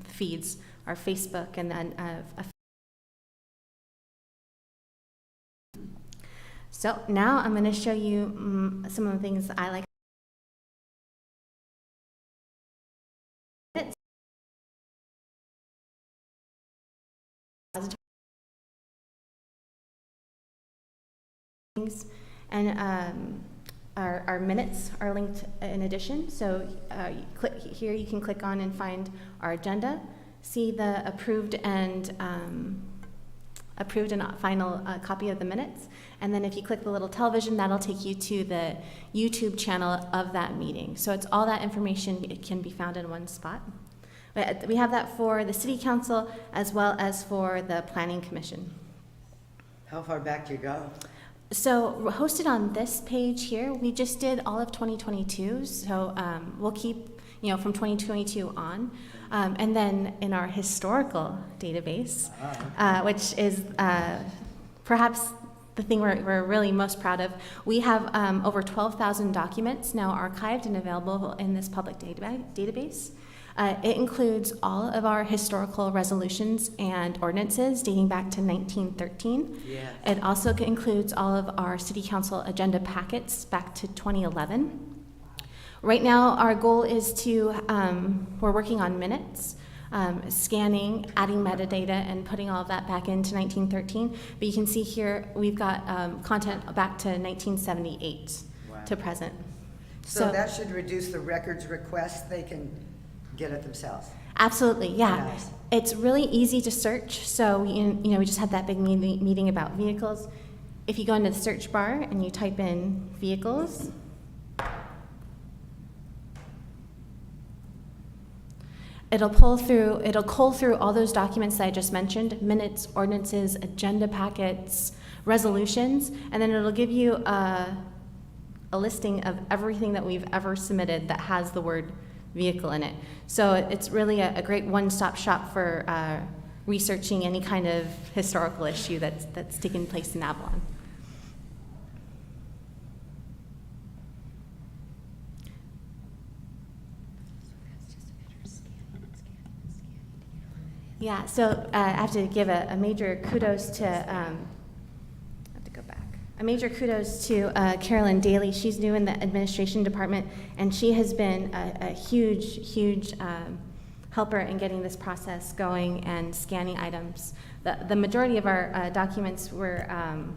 feeds, our Facebook, and then so now I'm going to show you some of the things that I like. And our minutes are linked in addition. So you click here, you can click on and find our agenda, see the approved and final copy of the minutes. And then if you click the little television, that'll take you to the YouTube channel of that meeting. So it's all that information, it can be found in one spot. But we have that for the City Council as well as for the Planning Commission. How far back do you go? So hosted on this page here, we just did all of 2022, so we'll keep, from 2022 on. And then in our historical database, which is perhaps the thing we're really most proud of, we have over 12,000 documents now archived and available in this public database. It includes all of our historical resolutions and ordinances dating back to 1913. Yes. It also includes all of our City Council agenda packets back to 2011. Right now, our goal is to, we're working on minutes, scanning, adding metadata, and putting all of that back into 1913. But you can see here, we've got content back to 1978 to present. So that should reduce the records request. They can get it themselves. Absolutely, yeah. Nice. It's really easy to search. So we just had that big meeting about vehicles. If you go into the search bar and you type in vehicles, it'll cull through all those documents that I just mentioned: minutes, ordinances, agenda packets, resolutions, and then it'll give you a listing of everything that we've ever submitted that has the word vehicle in it. So it's really a great one-stop shop for researching any kind of historical issue that's taken place in Avalon. Yeah, so I have to give a major kudos to Carolyn Daly. She's new in the administration department, and she has been a huge helper in getting this process going and scanning items. The majority of our documents were, I'm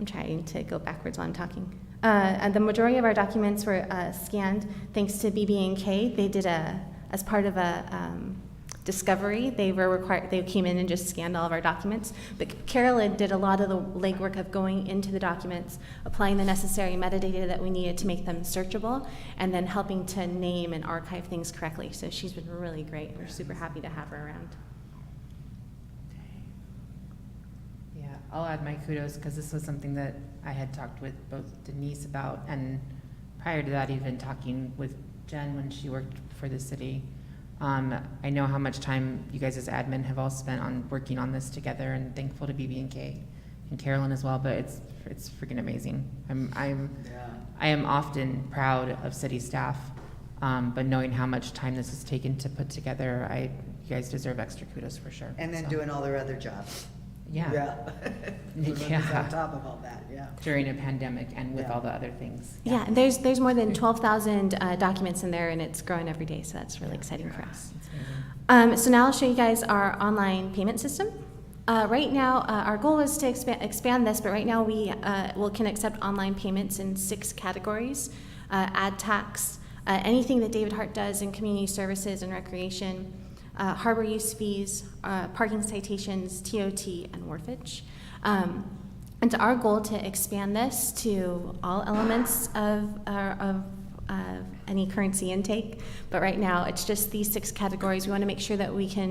trying to go backwards while I'm talking. And the majority of our documents were scanned thanks to BB&K. They did as part of a discovery, they came in and just scanned all of our documents. But Carolyn did a lot of the legwork of going into the documents, applying the necessary metadata that we needed to make them searchable, and then helping to name and archive things correctly. So she's been really great. We're super happy to have her around. Yeah, I'll add my kudos because this was something that I had talked with both Denise about, and prior to that even talking with Jen when she worked for the city. I know how much time you guys as admin have all spent on working on this together, and thankful to BB&K and Carolyn as well, but it's freaking amazing. I am often proud of city staff, but knowing how much time this has taken to put together, you guys deserve extra kudos for sure. And then So, doing all their other jobs. Yeah. On top of all that, yeah. During a pandemic and with Yeah. all the other things. Yeah, and there's more than 12,000 documents in there, and it's growing every day, so that's really exciting for us. It's amazing. So now I'll show you guys our online payment system. Right now, our goal is to expand this, but right now we can accept online payments in 6 categories: ad tax, anything that David Hart does in community services and recreation, harbor use fees, parking citations, TOT, and wharfage. And it's our goal to expand this to all elements of any currency intake. But right now, it's just these 6 categories. We want to make sure that we can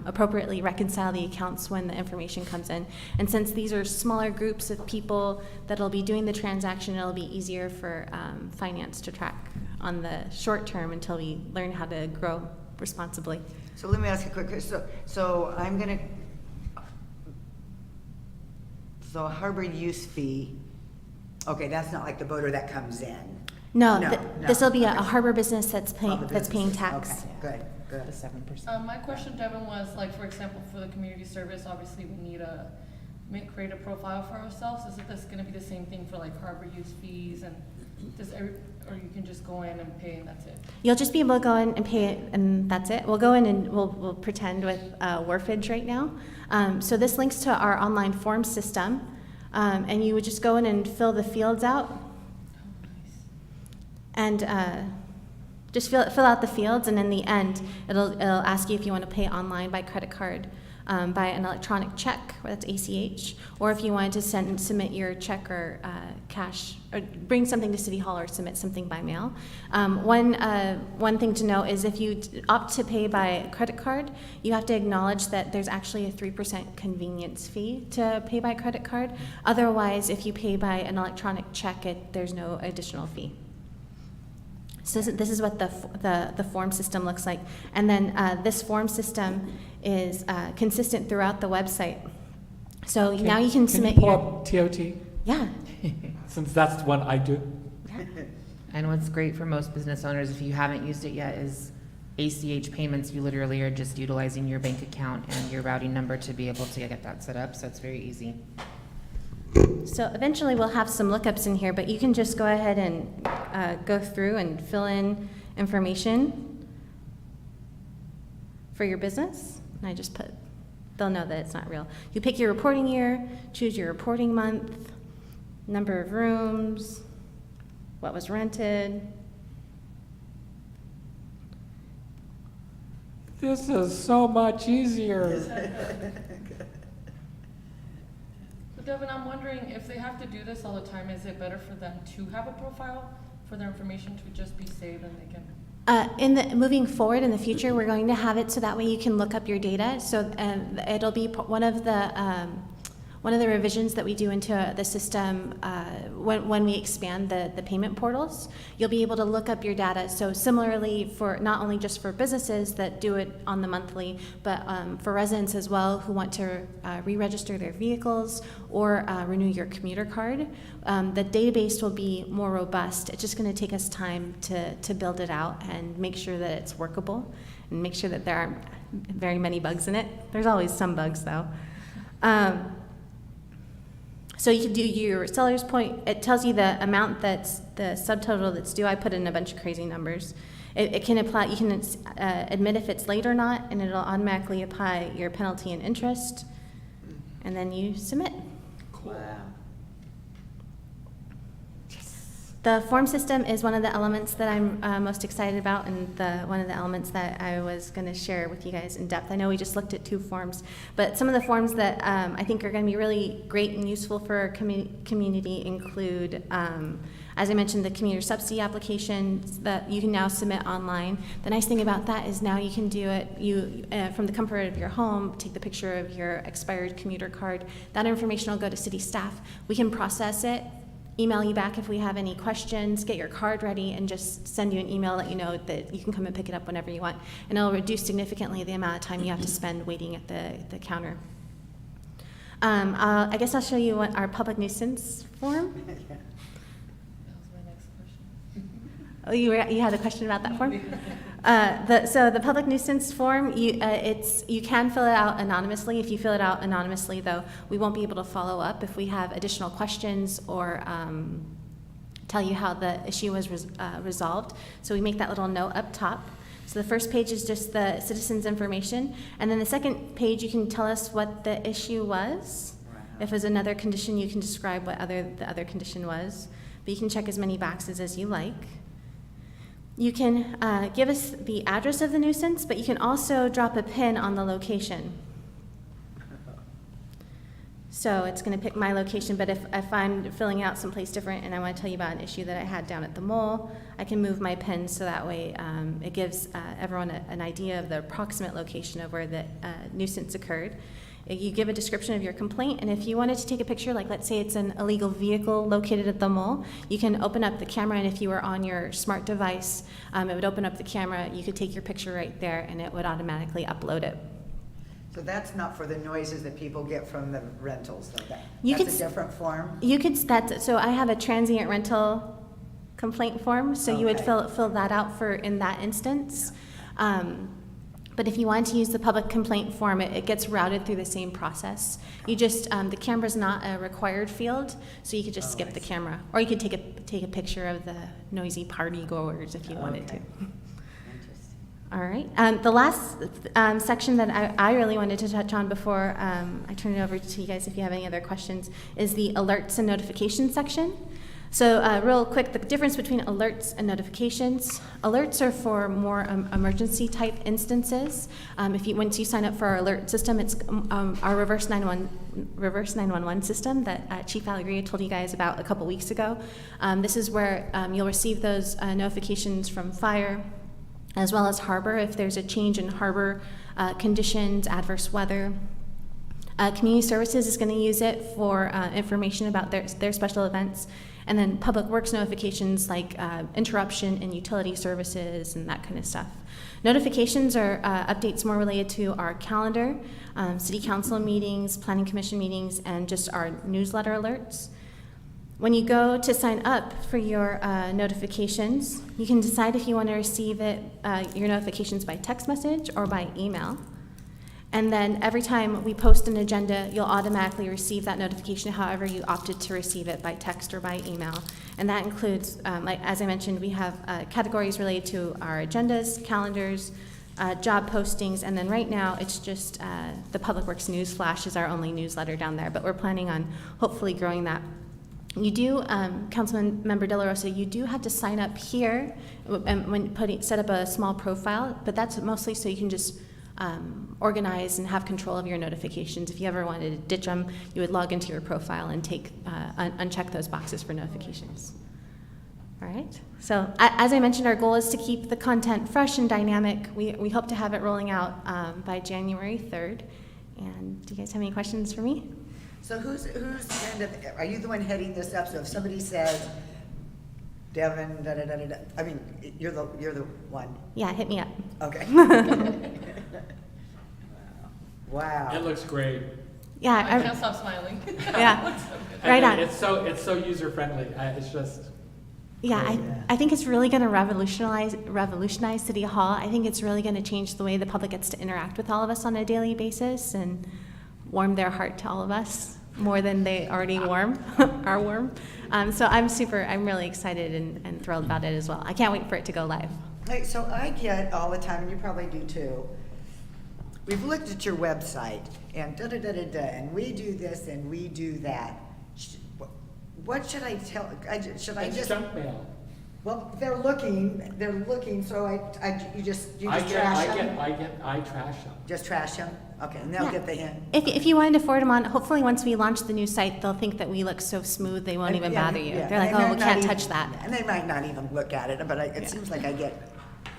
appropriately reconcile the accounts when the information comes in. And since these are smaller groups of people that'll be doing the transaction, it'll be easier for finance to track on the short term until we learn how to grow responsibly. So let me ask you a quick question. So I'm gonna, so harbor use fee, okay, that's not like the boater that comes in. No, No, this will be a okay. harbor business that's paying Other paying businesses. tax. Okay, good, The good. 7%. My question, Devin, was like, for example, for the community service, obviously we need to create a profile for ourselves. Is this gonna be the same thing for like harbor use fees and or you can just go in and pay and that's it? You'll just be able to go in and pay it, and that's it. We'll go in and we'll pretend with wharfage right now. So this links to our online form system, and you would just go in and fill the fields out, and just fill out the fields, and in the end, it'll ask you if you want to pay online by credit card, by an electronic check, or that's ACH, or if you wanted to submit your check or cash, or bring something to City Hall or submit something by mail. One thing to know is if you opt to pay by credit card, you have to acknowledge that there's actually a 3% convenience fee to pay by credit card. Otherwise, if you pay by an electronic check, there's no additional fee. So this is what the form system looks like. And then this form system is consistent throughout the website. So now you can submit pull your... up TOT? Yeah. Since that's the one I do. And what's great for most business owners, if you haven't used it yet, is ACH payments. You literally are just utilizing your bank account and your routing number to be able to get that set up, so it's very easy. So eventually we'll have some lookups in here, but you can just go ahead and go through and fill in information for your business. And I just they'll know that it's not real. You pick your reporting year, choose your reporting month, number of rooms, what was rented. This is so much easier. But Devin, I'm wondering if they have to do this all the time, is it better for them to have a profile for their information to just be saved and they can? Moving forward in the future, we're going to have it so that way you can look up your data. So it'll be one of the revisions that we do into the system when we expand the payment portals. You'll be able to look up your data. So similarly, for not only just for businesses that do it on the monthly, but for residents as well who want to re-register their vehicles or renew your commuter card, the database will be more robust. It's just going to take us time to build it out and make sure that it's workable and make sure that there aren't very many bugs in it. There's always some bugs though. So you can do your seller's point. It tells you the amount that's the subtotal that's due. I put in a bunch of crazy numbers. It can apply, you can admit if it's late or not, and it'll automatically apply your penalty and interest, and then you submit. Wow. The form system is one of the elements that I'm most excited about, and one of the elements that I was going to share with you guys in depth. I know we just looked at 2 forms, but some of the forms that I think are going to be really great and useful for our community include, as I mentioned, the commuter subsidy applications that you can now submit online. The nice thing about that is now you can do it from the comfort of your home, take the picture of your expired commuter card. That information will go to city staff. We can process it, email you back if we have any questions, get your card ready, and just send you an email, let you know that you can come and pick it up whenever you want. And it'll reduce significantly the amount of time you have to spend waiting at the counter. I guess I'll show you what our public nuisance form. That was my next question. Oh, you had a question about that form? So the public nuisance form, you can fill it out anonymously. If you fill it out anonymously, though, we won't be able to follow up if we have additional questions or tell you how the issue was resolved. So we make that little note up top. So the first page is just the citizens' information, and then the second page you can tell us what the issue was. If there's another condition, you can describe what the other condition was. But you can check as many boxes as you like. You can give us the address of the nuisance, but you can also drop a pin on the location. So it's going to pick my location, but if I'm filling out someplace different and I want to tell you about an issue that I had down at the mall, I can move my pin so that way it gives everyone an idea of the approximate location of where the nuisance occurred. You give a description of your complaint, and if you wanted to take a picture, like let's say it's an illegal vehicle located at the mall, you can open up the camera, and if you were on your smart device, it would open up the camera, you could take your picture right there, and it would automatically upload it. So that's not for the noises that people get from the rentals, though. You That's could a different form? So I have a transient rental complaint form, so you would Okay. fill that out for in that instance. But if you want to use the public complaint form, it gets routed through the same process. You just, the camera's not a required field, so you could just skip the camera. Or you could take a picture of the noisy party goers if you wanted to. All right. The last section that I really wanted to touch on before I turn it over to you guys if you have any other questions is the alerts and notifications section. So real quick, the difference between alerts and notifications. Alerts are for more emergency type instances. Once you sign up for our alert system, it's our reverse 911 system that Chief Alegria told you guys about a couple weeks ago. This is where you'll receive those notifications from fire, as well as harbor if there's a change in harbor conditions, adverse weather. Community Services is going to use it for information about their special events, and then Public Works notifications like interruption in utility services and that kind of stuff. Notifications are updates more related to our calendar, city council meetings, planning commission meetings, and just our newsletter alerts. When you go to sign up for your notifications, you can decide if you want to receive your notifications by text message or by email. And then every time we post an agenda, you'll automatically receive that notification however you opted to receive it, by text or by email. And that includes, as I mentioned, we have categories related to our agendas, calendars, job postings, and then right now it's just the Public Works News Flash is our only newsletter down there, but we're planning on hopefully growing that. You do, Councilman Member De La Rosa, you do have to sign up here and set up a small profile, but that's mostly so you can just organize and have control of your notifications. If you ever wanted to ditch them, you would log into your profile and uncheck those boxes for notifications. All right. So as I mentioned, our goal is to keep the content fresh and dynamic. We hope to have it rolling out by January 3rd. And do you guys have any questions for me? So who's are you the one heading this up? So if somebody says, Devin, da-da-da-da-da, I mean, you're the one. Yeah, hit me up. Okay. Wow. It looks great. Yeah, I can't stop smiling. Yeah, right on. It's so user friendly. It's just. Yeah, I think it's really going to revolutionize City Hall. I think it's really going to change the way the public gets to interact with all of us on a daily basis and warm their heart to all of us more than they already are warm. So I'm really excited and thrilled about it as well. I can't wait for it to go live. Hey, so I get all the time, and you probably do too, we've looked at your website and da-da-da-da-da, and we do this and we do that. What should I tell, should I It's just? junk mail. Well, they're looking, so you just trash them? I trash them. Just trash them? Okay, and they'll get the hint. If you wanted to forward them on, hopefully once we launch the new site, they'll think that we look so smooth they won't even bother you. Yeah, They're like, oh, we can't touch that. And they might not even look at it, but it seems like I get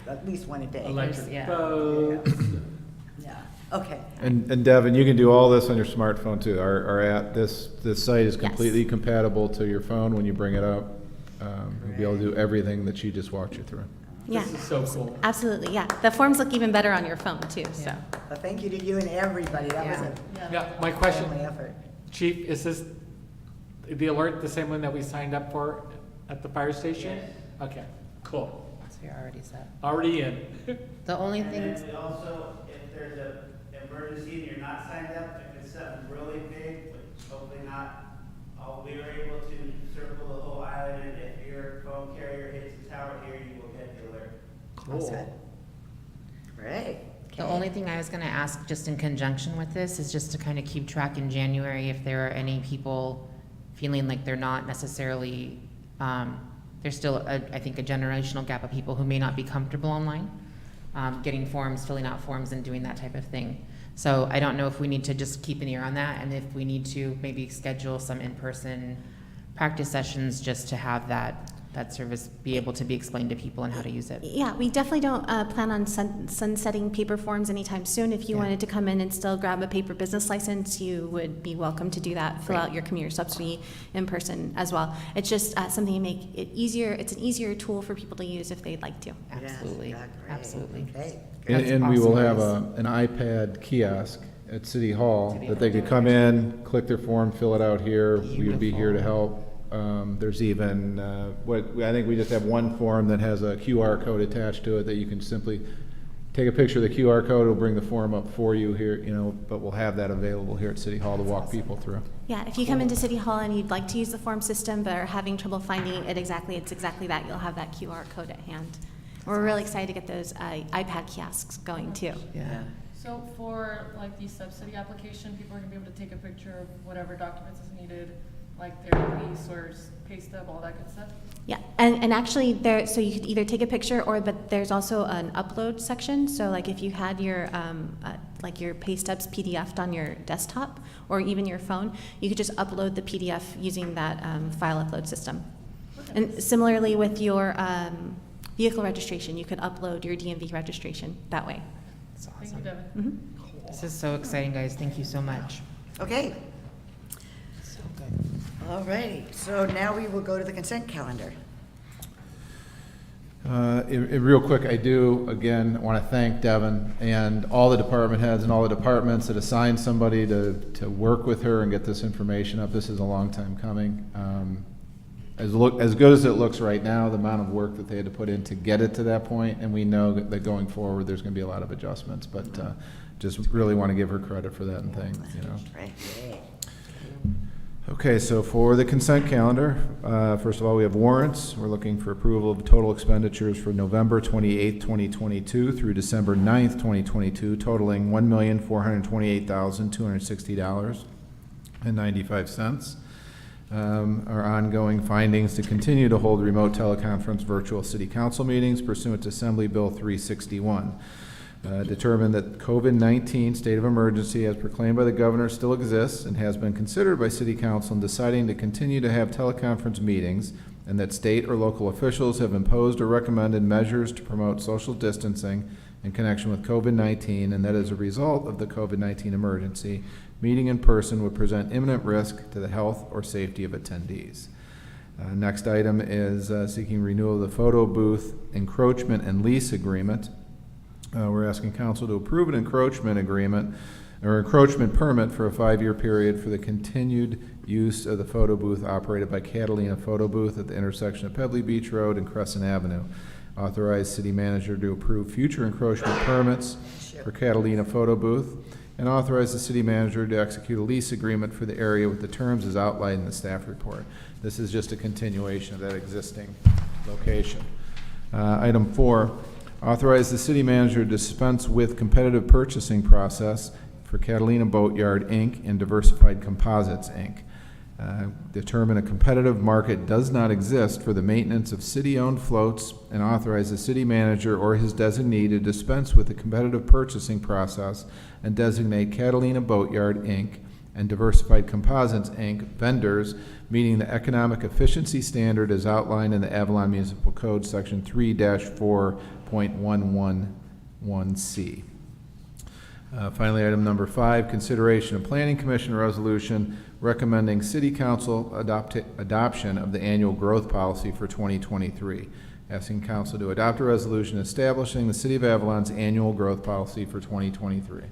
at least one a day. Electric boats. Yeah, okay. And Devin, you can do all this on your smartphone too. This site is completely compatible to your phone when you bring it up. You'll be able to do everything that she just walked you through. Yeah. This is so cool. Absolutely, yeah. The forms look even better on your phone too, so. Well, thank you to you and everybody. That was a Yeah, my question, family effort. Chief, is this the alert the same one that we signed up for at the fire station? Okay. Cool. So you're already set. Already in. The only And things, then we also, if there's an emergency and you're not signed up, if it's something really big, which hopefully not, we were able to circle the whole island, and if your phone carrier hits the tower here, you will get the alert. Cool. Great. the only thing I was gonna ask, just in conjunction with this, is just to kind of keep track in January if there are any people feeling like they're not necessarily, there's still, I think, a generational gap of people who may not be comfortable online, getting forms, filling out forms and doing that type of thing. So I don't know if we need to just keep an ear on that, and if we need to maybe schedule some in-person practice sessions just to have that service be able to be explained to people and how to use it. Yeah, we definitely don't plan on sunsetting paper forms anytime soon. If you wanted to come in and still grab a paper business license, you would be welcome to do that. Fill out your commuter subsidy in person as well. It's just something to make it easier. It's an easier tool for people to use if they'd like to. Absolutely, Yes, great. absolutely. Okay. And we will have an iPad kiosk at City Hall that they could come in, click their form, fill it out here. We would be here to help. There's even, I think we just have one form that has a QR code attached to it that you can simply take a picture of the QR code, it'll bring the form up for you here, but we'll have that available here at City Hall to walk people through. Yeah, if you come into City Hall and you'd like to use the form system but are having trouble finding it exactly, it's exactly that. You'll have that QR code at hand. We're really excited to get those iPad kiosks going too. Yeah. So for like the subsidy application, people are gonna be able to take a picture of whatever documents is needed, like their lease or pay stub, all that good stuff? Yeah, and actually there, so you could either take a picture but there's also an upload section. So like if you had your, like your pay stubs PDF'd on your desktop or even your phone, you could just upload the PDF using that file upload system. And similarly with your vehicle registration, you could upload your DMV registration that way. That's Thank you, awesome. Devin. This is so exciting, guys. Thank you so much. Okay, So good. all righty. So now we will go to the consent calendar. Real quick, I do, again, want to thank Devin and all the department heads and all the departments that assigned somebody to work with her and get this information up. This is a long time coming. As good as it looks right now, the amount of work that they had to put in to get it to that point, and we know that going forward, there's going to be a lot of adjustments, but just really want to give her credit for that and thanks, Right. Okay, so for the consent calendar, first of all, we have warrants. We're looking for approval of total expenditures for November 28th, 2022 through December 9th, 2022, totaling $1,428,260.95. Our ongoing findings to continue to hold remote teleconference virtual city council meetings pursuant to Assembly Bill 361. Determined that COVID-19 state of emergency as proclaimed by the governor still exists and has been considered by city council in deciding to continue to have teleconference meetings, and that state or local officials have imposed or recommended measures to promote social distancing in connection with COVID-19, and that as a result of the COVID-19 emergency, meeting in person would present imminent risk to the health or safety of attendees. Next item is seeking renewal of the photo booth encroachment and lease agreement. We're asking council to approve an encroachment agreement or encroachment permit for a 5-year period for the continued use of the photo booth operated by Catalina Photo Booth at the intersection of Pebbly Beach Road and Crescent Avenue. Authorize city manager to approve future encroachment permits for Catalina Photo Booth, and authorize the city manager to execute a lease agreement for the area with the terms as outlined in the staff report. This is just a continuation of that existing location. Item 4, authorize the city manager to dispense with competitive purchasing process for Catalina Boatyard, Inc. and Diversified Composites, Inc. Determine a competitive market does not exist for the maintenance of city-owned floats, and authorize the city manager or his designee to dispense with the competitive purchasing process and designate Catalina Boatyard, Inc. and Diversified Composites, Inc. vendors meeting the economic efficiency standard as outlined in the Avalon Municipal Code, Section 3-4.111C. Finally, item number 5, consideration of Planning Commission resolution recommending City Council adoption of the annual growth policy for 2023. Asking Council to adopt a resolution establishing the City of Avalon's annual growth policy for 2023.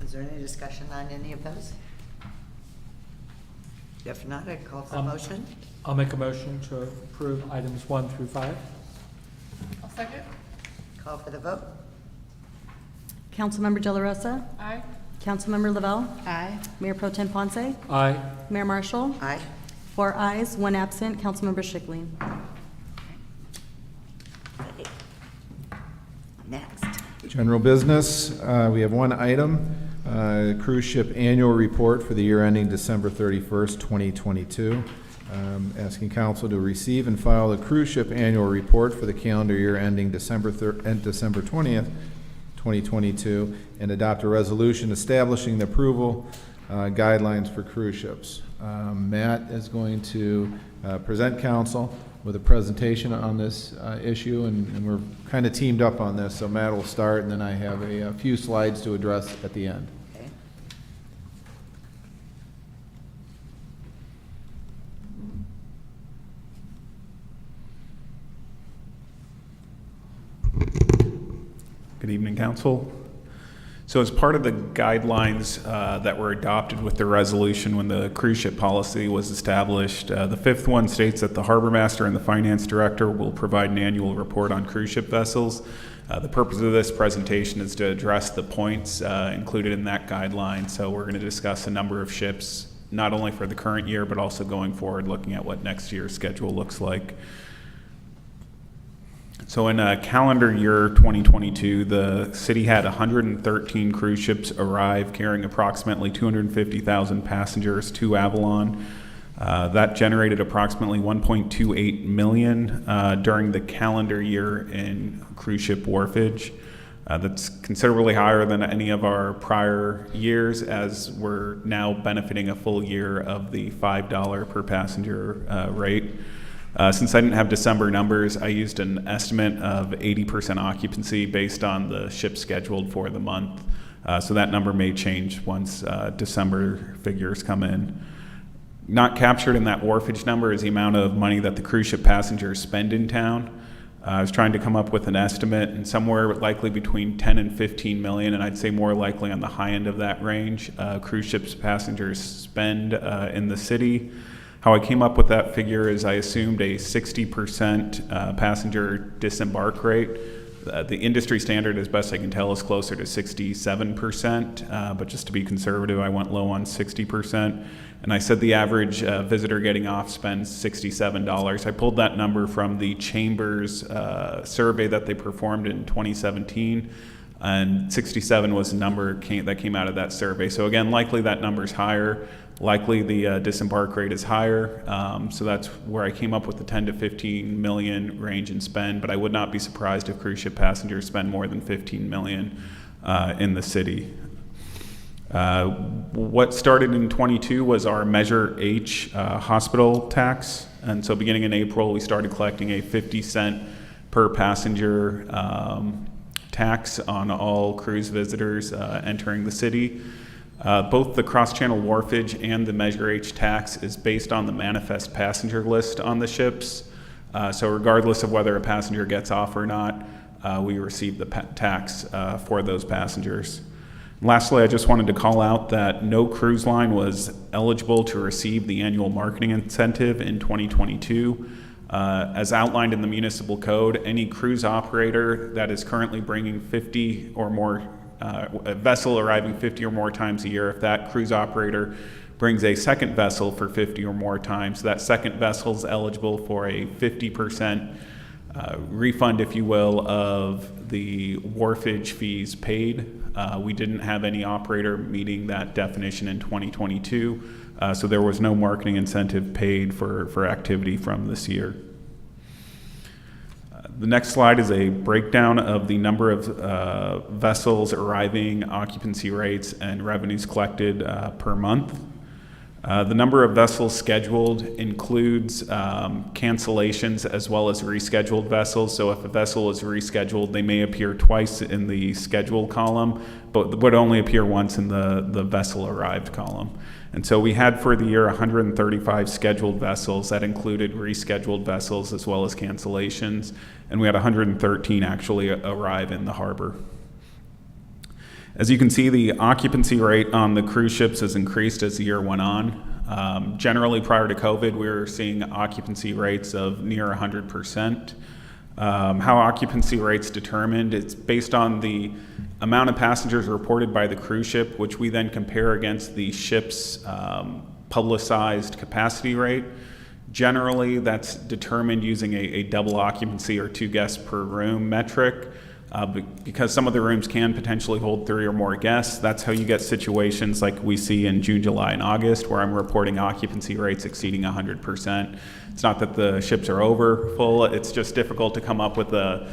Is there any discussion on any of those? If not, I'd call for a motion. I'll make a motion to approve items 1 through 5. I'll second. Call for the vote. Councilmember De La Rosa? Aye. Councilmember Lavelle? Aye. Mayor Pro Tem Ponce? Aye. Mayor Marshall? Aye. 4 ayes, 1 absent. Councilmember Schickling. Next. General business, we have one item, cruise ship annual report for the year ending December 31st, 2022. Asking council to receive and file the cruise ship annual report for the calendar year ending December 20th, 2022, and adopt a resolution establishing the approval guidelines for cruise ships. Matt is going to present council with a presentation on this issue, and we're kind of teamed up on this, so Matt will start, and then I have a few slides to address at the end. Okay. Good evening, council. So as part of the guidelines that were adopted with the resolution when the cruise ship policy was established, the fifth one states that the harbor master and the finance director will provide an annual report on cruise ship vessels. The purpose of this presentation is to address the points included in that guideline. So we're going to discuss a number of ships, not only for the current year, but also going forward, looking at what next year's schedule looks like. So in calendar year 2022, the city had 113 cruise ships arrive carrying approximately 250,000 passengers to Avalon. That generated approximately $1.28 million during the calendar year in cruise ship wharfage. That's considerably higher than any of our prior years, as we're now benefiting a full year of the $5 per passenger rate. Since I didn't have December numbers, I used an estimate of 80% occupancy based on the ships scheduled for the month. So that number may change once December figures come in. Not captured in that wharfage number is the amount of money that the cruise ship passengers spend in town. I was trying to come up with an estimate, and somewhere likely between 10 and 15 million, and I'd say more likely on the high end of that range, cruise ships passengers spend in the city. How I came up with that figure is I assumed a 60% passenger disembark rate. The industry standard, as best I can tell, is closer to 67%, but just to be conservative, I went low on 60%. And I said the average visitor getting off spends $67. I pulled that number from the Chamber's survey that they performed in 2017, and 67 was the number that came out of that survey. So again, likely that number's higher. Likely the disembark rate is higher, so that's where I came up with the 10 to 15 million range in spend, but I would not be surprised if cruise ship passengers spend more than 15 million in the city. What started in 22 was our Measure H hospital tax, and so beginning in April, we started collecting a 50-cent per passenger tax on all cruise visitors entering the city. Both the cross-channel wharfage and the Measure H tax is based on the manifest passenger list on the ships. So regardless of whether a passenger gets off or not, we receive the tax for those passengers. Lastly, I just wanted to call out that no cruise line was eligible to receive the annual marketing incentive in 2022. As outlined in the municipal code, any cruise operator that is currently bringing 50 or more a vessel arriving 50 or more times a year, if that cruise operator brings a second vessel for 50 or more times, that second vessel is eligible for a 50% refund, if you will, of the wharfage fees paid. We didn't have any operator meeting that definition in 2022, so there was no marketing incentive paid for activity from this year. The next slide is a breakdown of the number of vessels arriving, occupancy rates, and revenues collected per month. The number of vessels scheduled includes cancellations as well as rescheduled vessels. So if a vessel is rescheduled, they may appear twice in the schedule column, but would only appear once in the vessel arrived column. And so we had for the year 135 scheduled vessels. That included rescheduled vessels as well as cancellations. And we had 113 actually arrive in the harbor. As you can see, the occupancy rate on the cruise ships has increased as the year went on. Generally, prior to COVID, we were seeing occupancy rates of near 100%. How occupancy rates determined, it's based on the amount of passengers reported by the cruise ship, which we then compare against the ship's publicized capacity rate. Generally, that's determined using a double occupancy or 2 guests per room metric. Because some of the rooms can potentially hold 3 or more guests, that's how you get situations like we see in June, July, and August, where I'm reporting occupancy rates exceeding 100%. It's not that the ships are over full, it's just difficult to come up with a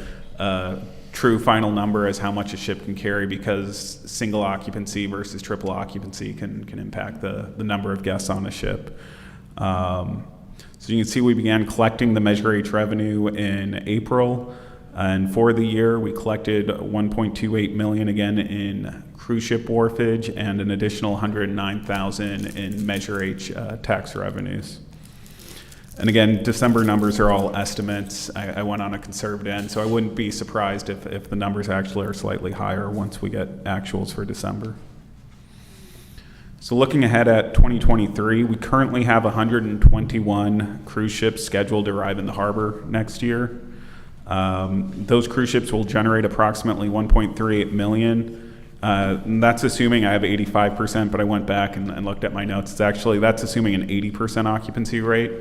true final number as how much a ship can carry, because single occupancy versus triple occupancy can impact the number of guests on a ship. So you can see we began collecting the Measure H revenue in April. And for the year, we collected $1.28 million again in cruise ship wharfage and an additional $109,000 in Measure H tax revenues. And again, December numbers are all estimates. I went on a conservative end, so I wouldn't be surprised if the numbers actually are slightly higher once we get actuals for December. So looking ahead at 2023, we currently have 121 cruise ships scheduled to arrive in the harbor next year. Those cruise ships will generate approximately $1.38 million. And that's assuming I have 85%, but I went back and looked at my notes. That's assuming an 80% occupancy rate.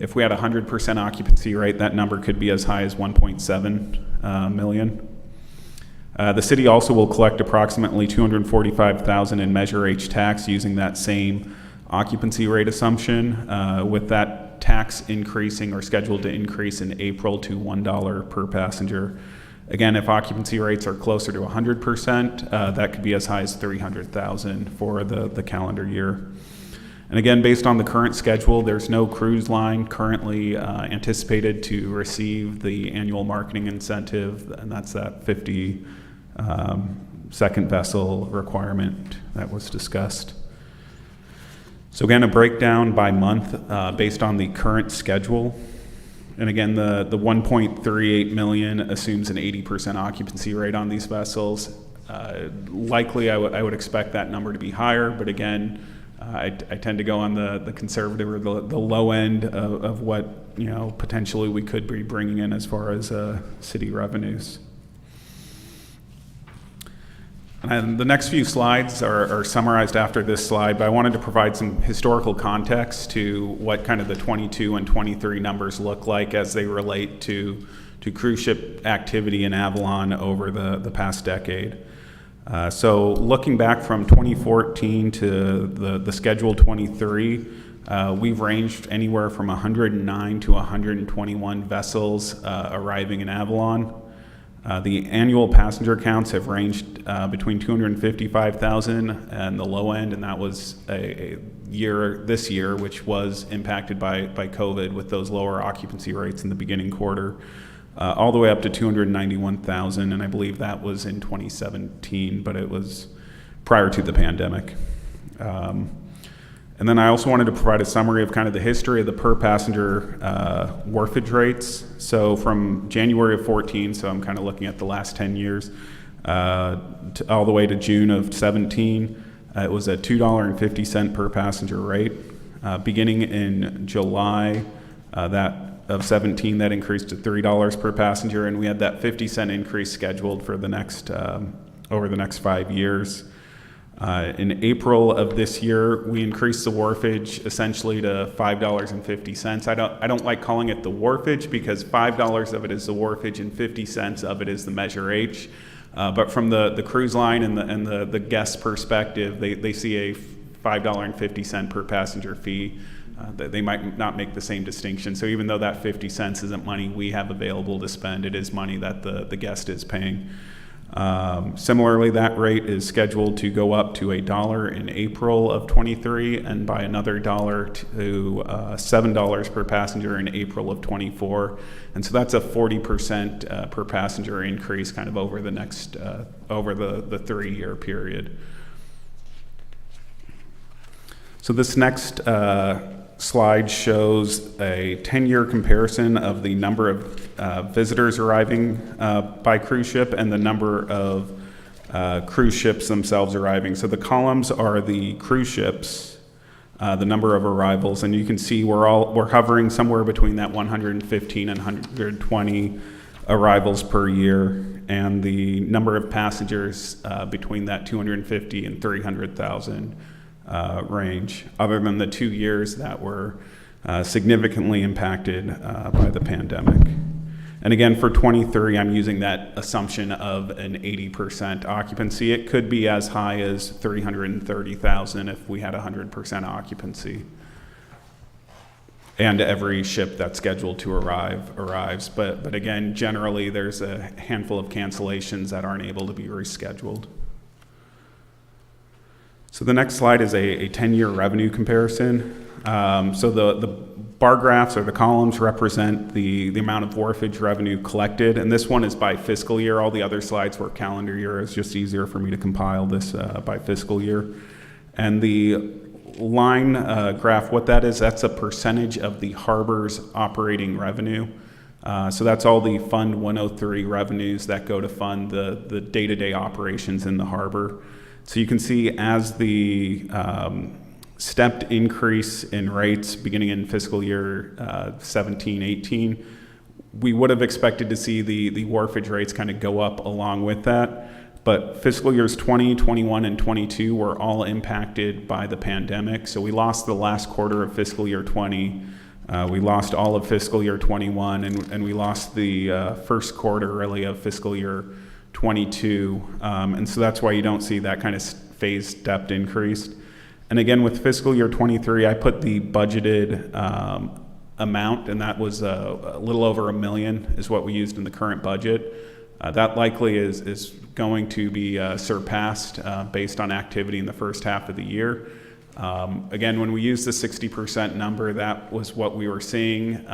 If we had a 100% occupancy rate, that number could be as high as $1.7 million. The city also will collect approximately $245,000 in Measure H tax using that same occupancy rate assumption, with that tax increasing or scheduled to increase in April to $1 per passenger. Again, if occupancy rates are closer to 100%, that could be as high as $300,000 for the calendar year. And again, based on the current schedule, there's no cruise line currently anticipated to receive the annual marketing incentive, and that's that 50 second vessel requirement that was discussed. So again, a breakdown by month based on the current schedule. And again, the $1.38 million assumes an 80% occupancy rate on these vessels. Likely, I would expect that number to be higher, but again, I tend to go on the conservative or the low end of what potentially we could be bringing in as far as city revenues. And the next few slides are summarized after this slide, but I wanted to provide some historical context to what kind of the 22 and 23 numbers look like as they relate to cruise ship activity in Avalon over the past decade. So looking back from 2014 to the scheduled 23, we've ranged anywhere from 109 to 121 vessels arriving in Avalon. The annual passenger counts have ranged between 255,000 and the low end, and that was a year, this year, which was impacted by COVID with those lower occupancy rates in the beginning quarter, all the way up to 291,000, and I believe that was in 2017, but it was prior to the pandemic. And then I also wanted to provide a summary of kind of the history of the per passenger wharfage rates. So from January of 14, so I'm kind of looking at the last 10 years, all the way to June of 17, it was a $2.50 per passenger rate. Beginning in July of 17, that increased to $3 per passenger, and we had that 50-cent increase scheduled for the next over the next 5 years. In April of this year, we increased the wharfage essentially to $5.50. I don't like calling it the wharfage because $5 of it is the wharfage and 50 cents of it is the Measure H. But from the cruise line and the guest perspective, they see a $5.50 per passenger fee. They might not make the same distinction. So even though that 50 cents isn't money we have available to spend, it is money that the guest is paying. Similarly, that rate is scheduled to go up to $1 in April of 23 and by another $1 to $7 per passenger in April of 24. And so that's a 40% per passenger increase kind of over the next, over the 3-year period. So this next slide shows a 10-year comparison of the number of visitors arriving by cruise ship and the number of cruise ships themselves arriving. So the columns are the cruise ships, the number of arrivals, and you can see we're hovering somewhere between that 115 and 120 arrivals per year, and the number of passengers between that 250 and 300,000 range, other than the 2 years that were significantly impacted by the pandemic. And again, for 23, I'm using that assumption of an 80% occupancy. It could be as high as 330,000 if we had 100% occupancy. And every ship that's scheduled to arrive arrives. But again, generally, there's a handful of cancellations that aren't able to be rescheduled. So the next slide is a 10-year revenue comparison. So the bar graphs or the columns represent the amount of wharfage revenue collected, and this one is by fiscal year. All the other slides were calendar year. It's just easier for me to compile this by fiscal year. And the line graph, what that is, that's a percentage of the harbor's operating revenue. So that's all the Fund 103 revenues that go to fund the day-to-day operations in the harbor. So you can see as the stepped increase in rates beginning in fiscal year 17-18, we would have expected to see the wharfage rates kind of go up along with that. But fiscal years 20, 21, and 22 were all impacted by the pandemic. So we lost the last quarter of fiscal year 20, we lost all of fiscal year 21, and we lost the first quarter really of fiscal year 22. And so that's why you don't see that kind of phase stepped increase. And again, with fiscal year 23, I put the budgeted amount, and that was a little over $1 million is what we used in the current budget. That likely is going to be surpassed based on activity in the first half of the year. Again, when we used the 60% number, that was what we were seeing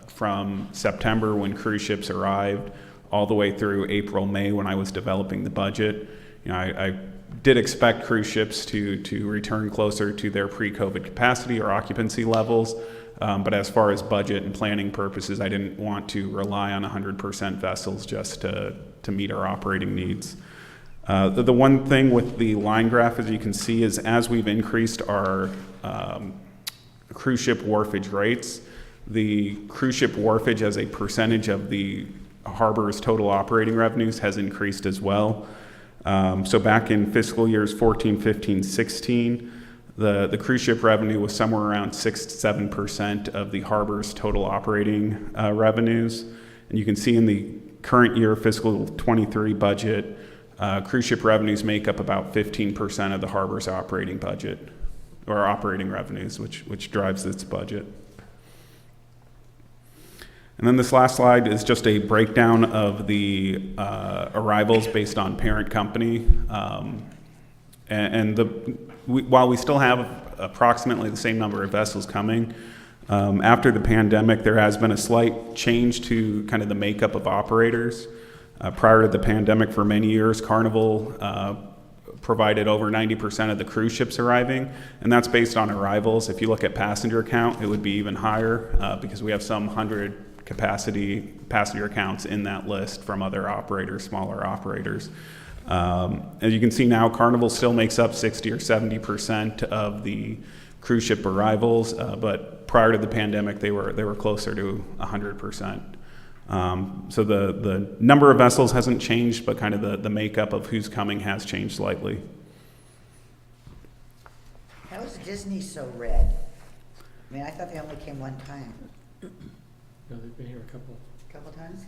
from September when cruise ships arrived all the way through April, May when I was developing the budget. You know, I did expect cruise ships to return closer to their pre-COVID capacity or occupancy levels, but as far as budget and planning purposes, I didn't want to rely on 100% vessels just to meet our operating needs. The one thing with the line graph, as you can see, is as we've increased our cruise ship wharfage rates, the cruise ship wharfage as a percentage of the harbor's total operating revenues has increased as well. So back in fiscal years 14, 15, 16, the cruise ship revenue was somewhere around 6 to 7% of the harbor's total operating revenues. And you can see in the current year fiscal 23 budget, cruise ship revenues make up about 15% of the harbor's operating budget, or operating revenues, which drives its budget. And then this last slide is just a breakdown of the arrivals based on parent company. While we still have approximately the same number of vessels coming, after the pandemic, there has been a slight change to kind of the makeup of operators. Prior to the pandemic, for many years, Carnival provided over 90% of the cruise ships arriving, and that's based on arrivals. If you look at passenger count, it would be even higher because we have some 100 capacity passenger counts in that list from other operators, smaller operators. As you can see now, Carnival still makes up 60 or 70% of the cruise ship arrivals, but prior to the pandemic, they were closer to 100%. So the number of vessels hasn't changed, but kind of the makeup of who's coming has changed slightly. How is Disney so red? I mean, I thought they only came one time. No, they've been here a Couple times?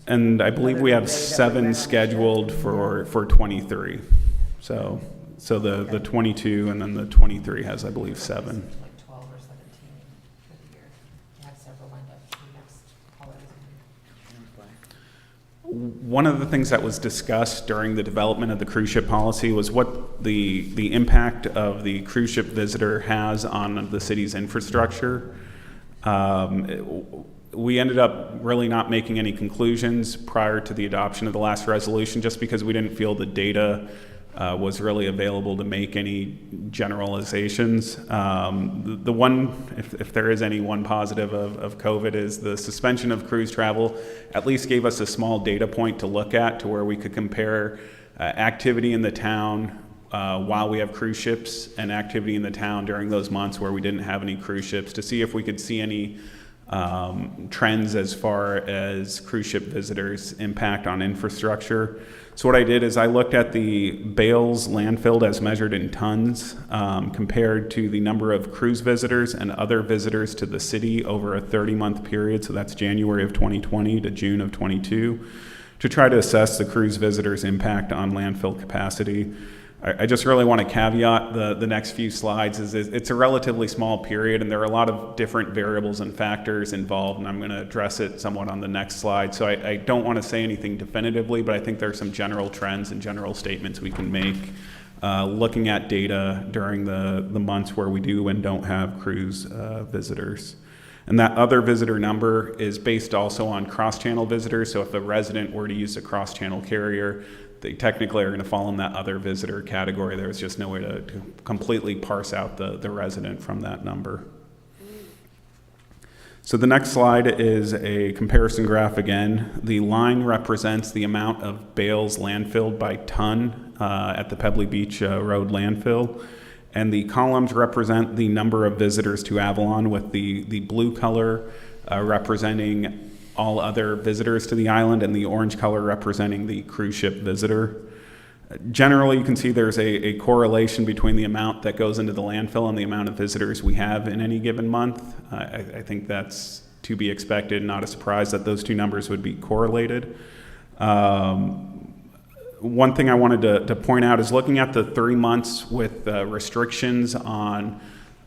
And I believe we have 7 scheduled for 23. So the 22 and then the 23 has, I believe, 7. Like 12 or 17 for the year. We have several lined up for the next holiday. One of the things that was discussed during the development of the cruise ship policy was what the impact of the cruise ship visitor has on the city's infrastructure. We ended up really not making any conclusions prior to the adoption of the last resolution just because we didn't feel the data was really available to make any generalizations. The one, if there is any one positive of COVID, is the suspension of cruise travel at least gave us a small data point to look at to where we could compare activity in the town while we have cruise ships and activity in the town during those months where we didn't have any cruise ships to see if we could see any trends as far as cruise ship visitors' impact on infrastructure. So what I did is I looked at the bales landfilled as measured in tons compared to the number of cruise visitors and other visitors to the city over a 30-month period, so that's January of 2020 to June of 22, to try to assess the cruise visitors' impact on landfill capacity. I just really want to caveat the next few slides is it's a relatively small period and there are a lot of different variables and factors involved, and I'm going to address it somewhat on the next slide. So I don't want to say anything definitively, but I think there are some general trends and general statements we can make looking at data during the months where we do and don't have cruise visitors. And that other visitor number is based also on cross-channel visitors. So if a resident were to use a cross-channel carrier, they technically are going to fall in that other visitor category. There's just no way to completely parse out the resident from that number. So the next slide is a comparison graph again. The line represents the amount of bales landfilled by ton at the Pebbly Beach Road landfill. And the columns represent the number of visitors to Avalon, with the blue color representing all other visitors to the island and the orange color representing the cruise ship visitor. Generally, you can see there's a correlation between the amount that goes into the landfill and the amount of visitors we have in any given month. I think that's to be expected, not a surprise that those two numbers would be correlated. One thing I wanted to point out is looking at the 3 months with restrictions on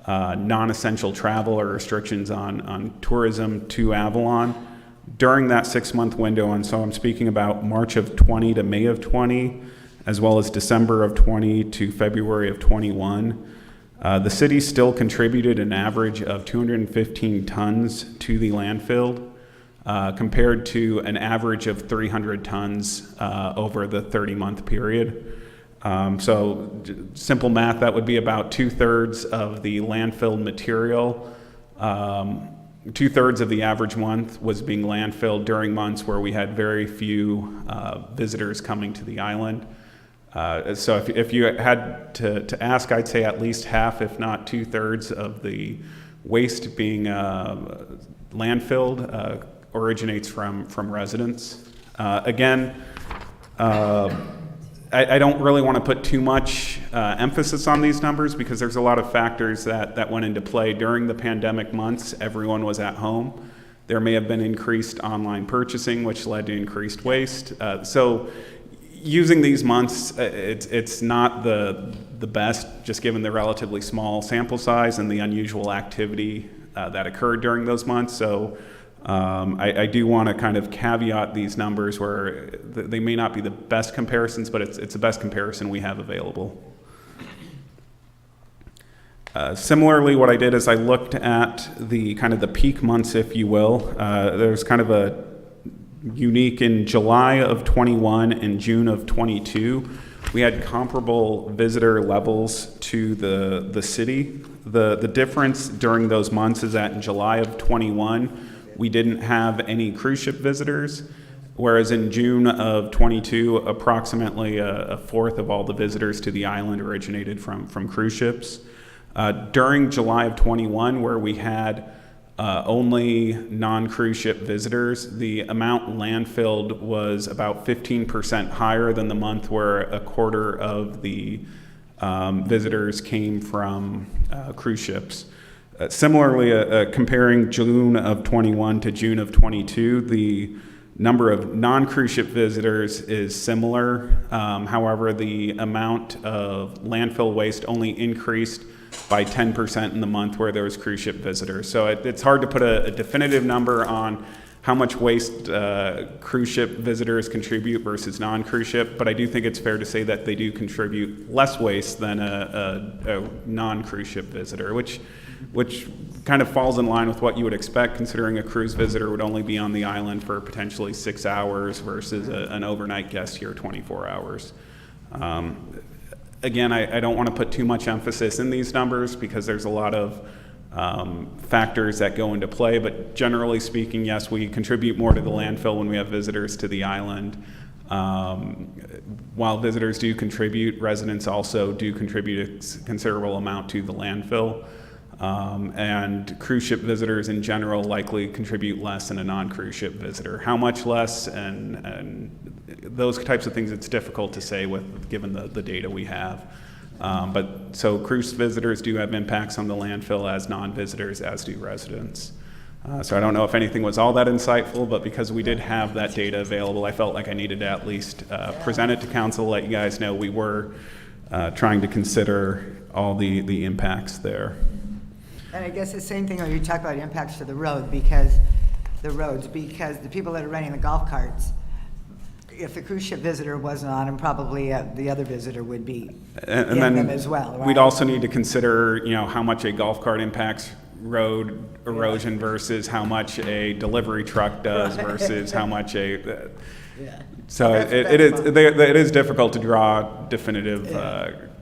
non-essential travel or restrictions on tourism to Avalon. During that 6-month window, and so I'm speaking about March of 20 to May of 20, as well as December of 20 to February of 21, the city still contributed an average of 215 tons to the landfill, compared to an average of 300 tons over the 30-month period. So simple math, that would be about 2/3 of the landfill material. 2/3 of the average month was being landfilled during months where we had very few visitors coming to the island. So if you had to ask, I'd say at least half, if not 2/3 of the waste being landfilled originates from residents. Again, I don't really want to put too much emphasis on these numbers because there's a lot of factors that went into play. During the pandemic months, everyone was at home. There may have been increased online purchasing, which led to increased waste. So using these months, it's not the best, just given the relatively small sample size and the unusual activity that occurred during those months. So I do want to kind of caveat these numbers where they may not be the best comparisons, but it's the best comparison we have available. Similarly, what I did is I looked at the kind of the peak months, if you will. There's kind of a unique in July of 21 and June of 22. We had comparable visitor levels to the city. The difference during those months is that in July of 21, we didn't have any cruise ship visitors, whereas in June of 22, approximately a fourth of all the visitors to the island originated from cruise ships. During July of 21, where we had only non-cruise ship visitors, the amount landfilled was about 15% higher than the month where a quarter of the visitors came from cruise ships. Similarly, comparing June of 21 to June of 22, the number of non-cruise ship visitors is similar. However, the amount of landfill waste only increased by 10% in the month where there was cruise ship visitors. So it's hard to put a definitive number on how much waste cruise ship visitors contribute versus non-cruise ship, but I do think it's fair to say that they do contribute less waste than a non-cruise ship visitor, which kind of falls in line with what you would expect, considering a cruise visitor would only be on the island for potentially 6 hours versus an overnight guest here 24 hours. Again, I don't want to put too much emphasis in these numbers because there's a lot of factors that go into play, but generally speaking, yes, we contribute more to the landfill when we have visitors to the island. While visitors do contribute, residents also do contribute a considerable amount to the landfill. And cruise ship visitors in general likely contribute less than a non-cruise ship visitor. How much less and those types of things, it's difficult to say given the data we have. So cruise visitors do have impacts on the landfill as non-visitors, as do residents. So I don't know if anything was all that insightful, but because we did have that data available, I felt like I needed to at least present it to council, let you guys know we were trying to consider all the impacts there. And I guess the same thing when you talk about impacts to the roads, because the people that are running the golf carts, if the cruise ship visitor wasn't on them, probably the other visitor would be in them as well, right? We'd also need to consider, how much a golf cart impacts road erosion versus how much a delivery truck does versus how much a. So it is difficult to draw definitive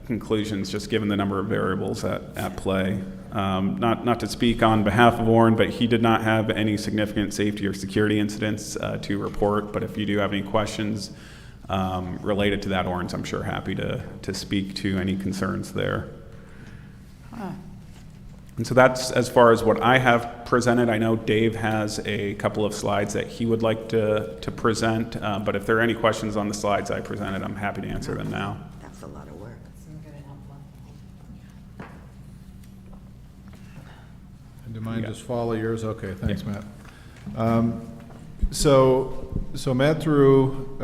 conclusions just given the number of variables at play. Not to speak on behalf of Warren, but he did not have any significant safety or security incidents to report. But if you do have any questions related to that, Warren's, I'm sure, happy to speak to any concerns there. And so that's as far as what I have presented. I know Dave has a couple of slides that he would like to present, but if there are any questions on the slides I presented, I'm happy to answer them now. That's a lot of work. Do you mind just follow yours? Okay, thanks, Matt. So Matt threw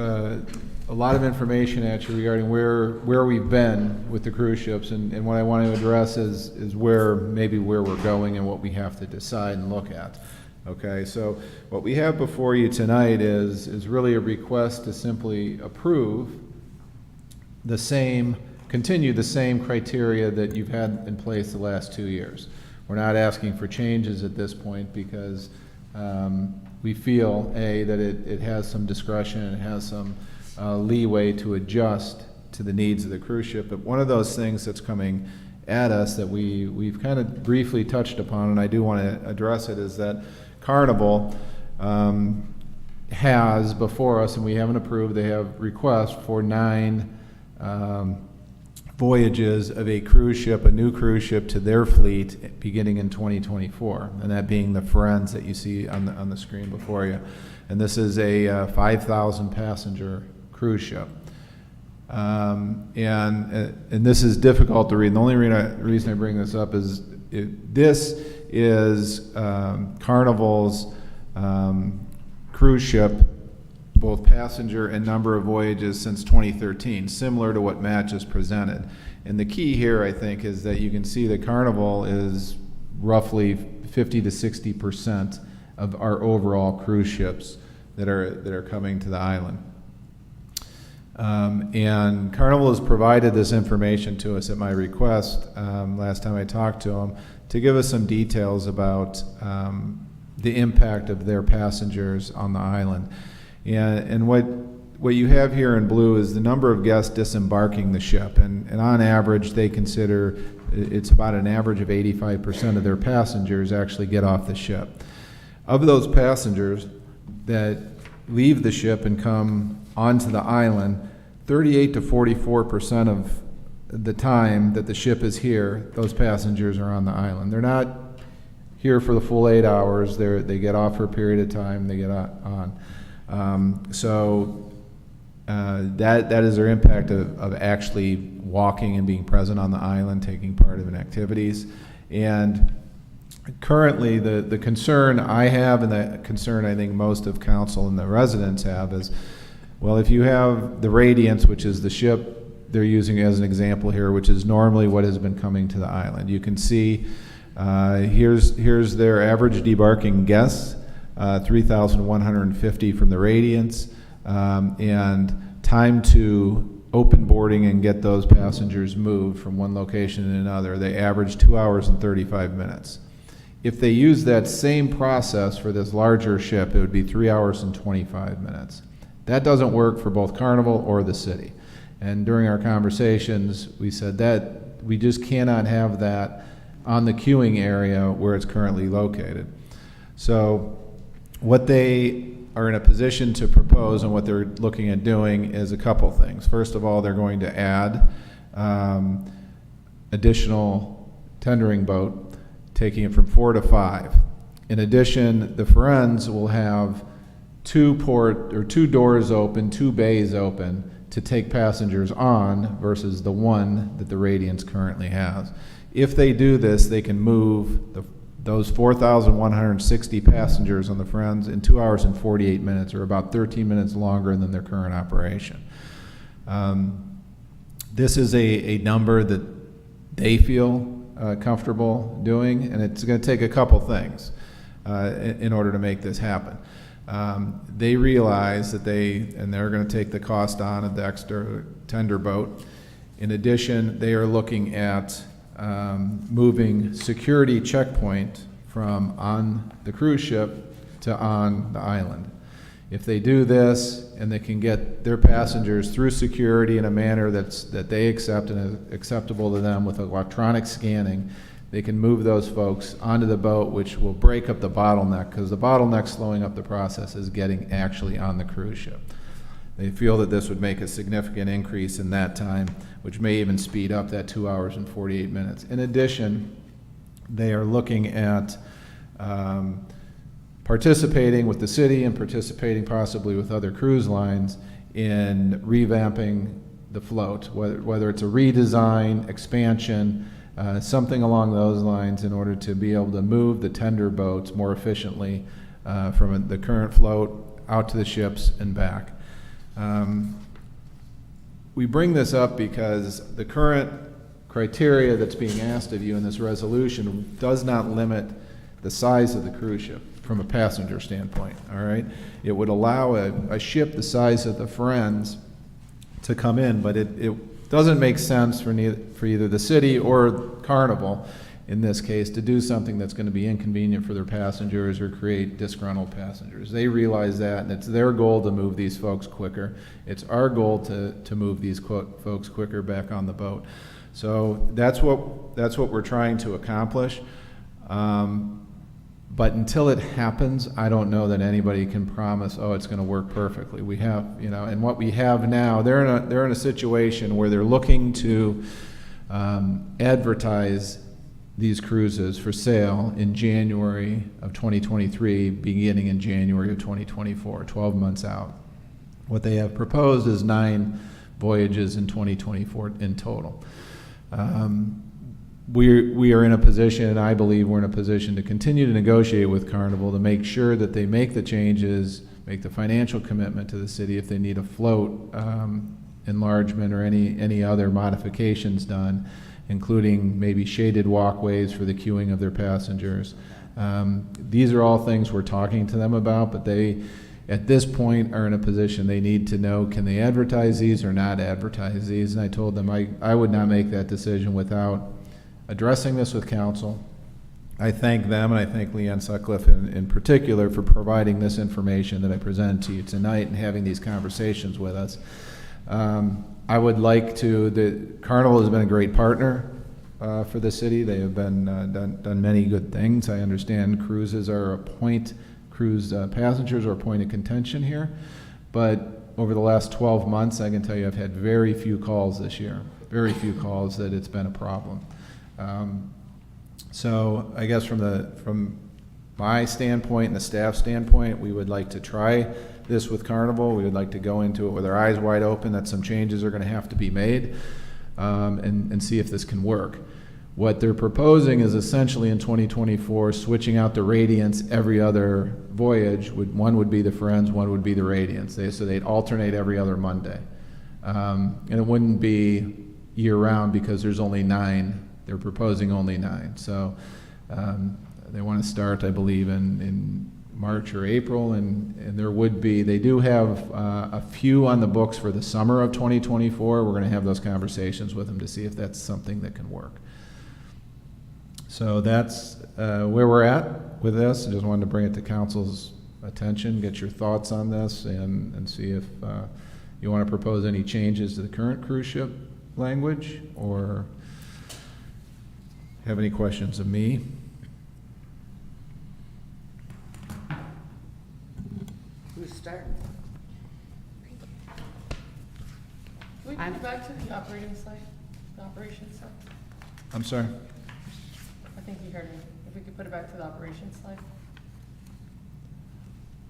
a lot of information at you regarding where we've been with the cruise ships, and what I want to address is where we're going and what we have to decide and look at. Okay, so what we have before you tonight is really a request to simply approve continue the same criteria that you've had in place the last 2 years. We're not asking for changes at this point because we feel, that it has some discretion and it has some leeway to adjust to the needs of the cruise ship. But one of those things that's coming at us that we've kind of briefly touched upon, and I do want to address it, is that Carnival has before us, and we haven't approved, they have requests for 9 voyages of a new cruise ship to their fleet beginning in 2024, and that being the Firenze that you see on the screen before you. And this is a 5,000 passenger cruise ship. And this is difficult to read. And the only reason I bring this up is this is Carnival's cruise ship, both passenger and number of voyages since 2013, similar to what Matt just presented. And the key here, I think, is that you can see that Carnival is roughly 50 to 60% of our overall cruise ships that are coming to the island. And Carnival has provided this information to us at my request last time I talked to them to give us some details about the impact of their passengers on the island. And what you have here in blue is the number of guests disembarking the ship, and on average they consider it's about an average of 85% of their passengers actually get off the ship. Of those passengers that leave the ship and come onto the island, 38 to 44% of the time that the ship is here, those passengers are on the island. They're not here for the full 8 hours. They get off for a period of time, they get on. That is their impact of actually walking and being present on the island, taking part in activities. And currently, the concern I have, and the concern I think most of council and the residents have, is, well, if you have the Radiance, which is the ship they're using as an example here, which is normally what has been coming to the island, you can see here's their average debarking guests, 3,150 from the Radiance, and time to open boarding and get those passengers moved from one location to another. They average 2 hours and 35 minutes. If they use that same process for this larger ship, it would be 3 hours and 25 minutes. That doesn't work for both Carnival or the city. And during our conversations, we said that we just cannot have that on the queuing area where it's currently located. So what they are in a position to propose, and what they're looking at doing is a couple things. First of all, they're going to add additional tendering boat, taking it from 4 to 5. In addition, the Friends will have 2 doors open, 2 bays open to take passengers on versus the one that the Radiance currently has. If they do this, they can move those 4,160 passengers on the Friends in 2 hours and 48 minutes, or about 13 minutes longer than their current operation. This is a number that they feel comfortable doing, and it's going to take a couple things in order to make this happen. They realize that they're going to take the cost on of the extra tender boat. In addition, they are looking at moving security checkpoint from on the cruise ship to on the island. If they do this and they can get their passengers through security in a manner that they accept and is acceptable to them with electronic scanning, they can move those folks onto the boat, which will break up the bottleneck, because the bottleneck slowing up the process is getting actually on the cruise ship. They feel that this would make a significant increase in that time, which may even speed up that 2 hours and 48 minutes. In addition, they are looking at participating with the city and participating possibly with other cruise lines in revamping the float, whether it's a redesign, expansion, something along those lines, in order to be able to move the tender boats more efficiently from the current float out to the ships and back. We bring this up because the current criteria that's being asked of you in this resolution does not limit the size of the cruise ship from a passenger standpoint, all right? It would allow a ship the size of the Friends to come in, but it doesn't make sense for either the city or Carnival, in this case, to do something that's going to be inconvenient for their passengers or create disgruntled passengers. They realize that, and it's their goal to move these folks quicker. It's our goal to move these folks quicker back on the boat. So that's what we're trying to accomplish. But until it happens, I don't know that anybody can promise, oh, it's going to work perfectly. We have, and what we have now, they're in a situation where they're looking to advertise these cruises for sale in January of 2023, beginning in January of 2024, 12 months out. What they have proposed is 9 voyages in 2024 in total. We are in a position, and I believe we're in a position, to continue to negotiate with Carnival to make sure that they make the changes, make the financial commitment to the city if they need a float enlargement or any other modifications done, including maybe shaded walkways for the queuing of their passengers. These are all things we're talking to them about, but they, at this point, are in a position they need to know, can they advertise these or not advertise these? And I told them I would not make that decision without addressing this with council. I thank them, and I thank Leanne Sutcliffe in particular for providing this information that I presented to you tonight and having these conversations with us. I would like to, Carnival has been a great partner for the city. They have been done many good things. I understand cruises are passengers are a point of contention here, but over the last 12 months, I can tell you I've had very few calls this year, very few calls that it's been a problem. So I guess from my standpoint and the staff standpoint, we would like to try this with Carnival. We would like to go into it with our eyes wide open that some changes are going to have to be made, and see if this can work. What they're proposing is essentially in 2024 switching out the Radiance every other voyage. One would be the Friends, one would be the Radiance. So they'd alternate every other Monday. And it wouldn't be year-round because there's only 9. They're proposing only 9. So they want to start, I believe, in March or April, and they do have a few on the books for the summer of 2024. We're going to have those conversations with them to see if that's something that can work. So that's where we're at with this. I just wanted to bring it to council's attention, get your thoughts on this, and see if you want to propose any changes to the current cruise ship language, or have any questions of me. Who's start? Can we put it back to the operating site, the operations site? I'm sorry? I think you heard me. If we could put it back to the operations slide.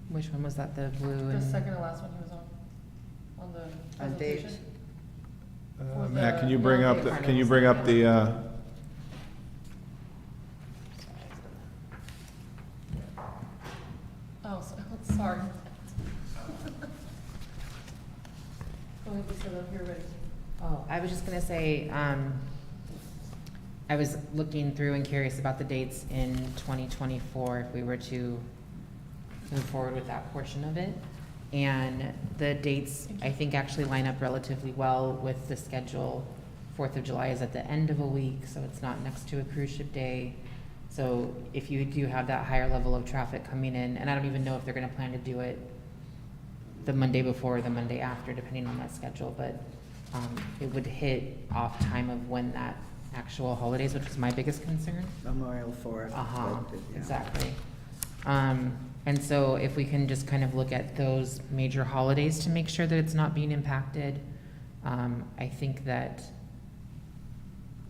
Which one was that, the blue The and? second to last one he was on the On presentation. Dave's. For Matt, the- can you bring up, the? Can you bring up the, Oh, sorry. Go ahead, Lisa, if you're ready. Oh, I was just gonna say, I was looking through and curious about the dates in 2024, if we were to move forward with that portion of it. And the dates, I think, actually line up relatively well with the schedule. 4th of July is at the end of a week, so it's not next to a cruise ship day. So if you do have that higher level of traffic coming in, and I don't even know if they're gonna plan to do it the Monday before or the Monday after, depending on that schedule, but it would hit off time of when that actual holidays, which was my biggest concern. Memorial 4th. Uh-huh, but, yeah. exactly. And so if we can just kind of look at those major holidays to make sure that it's not being impacted, I think that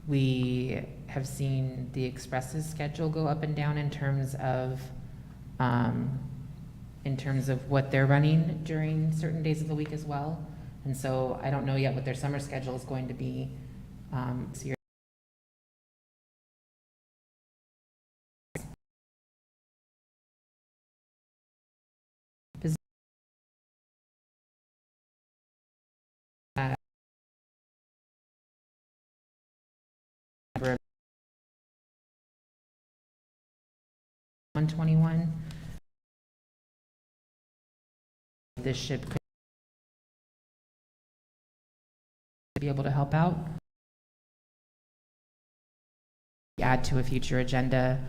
we have seen the Express's schedule go up and down in terms of what they're running during certain days of the week as well. And so I don't know yet what their summer schedule is going to be. So you're number of 121. This ship could be able to help out. Add to a future agenda.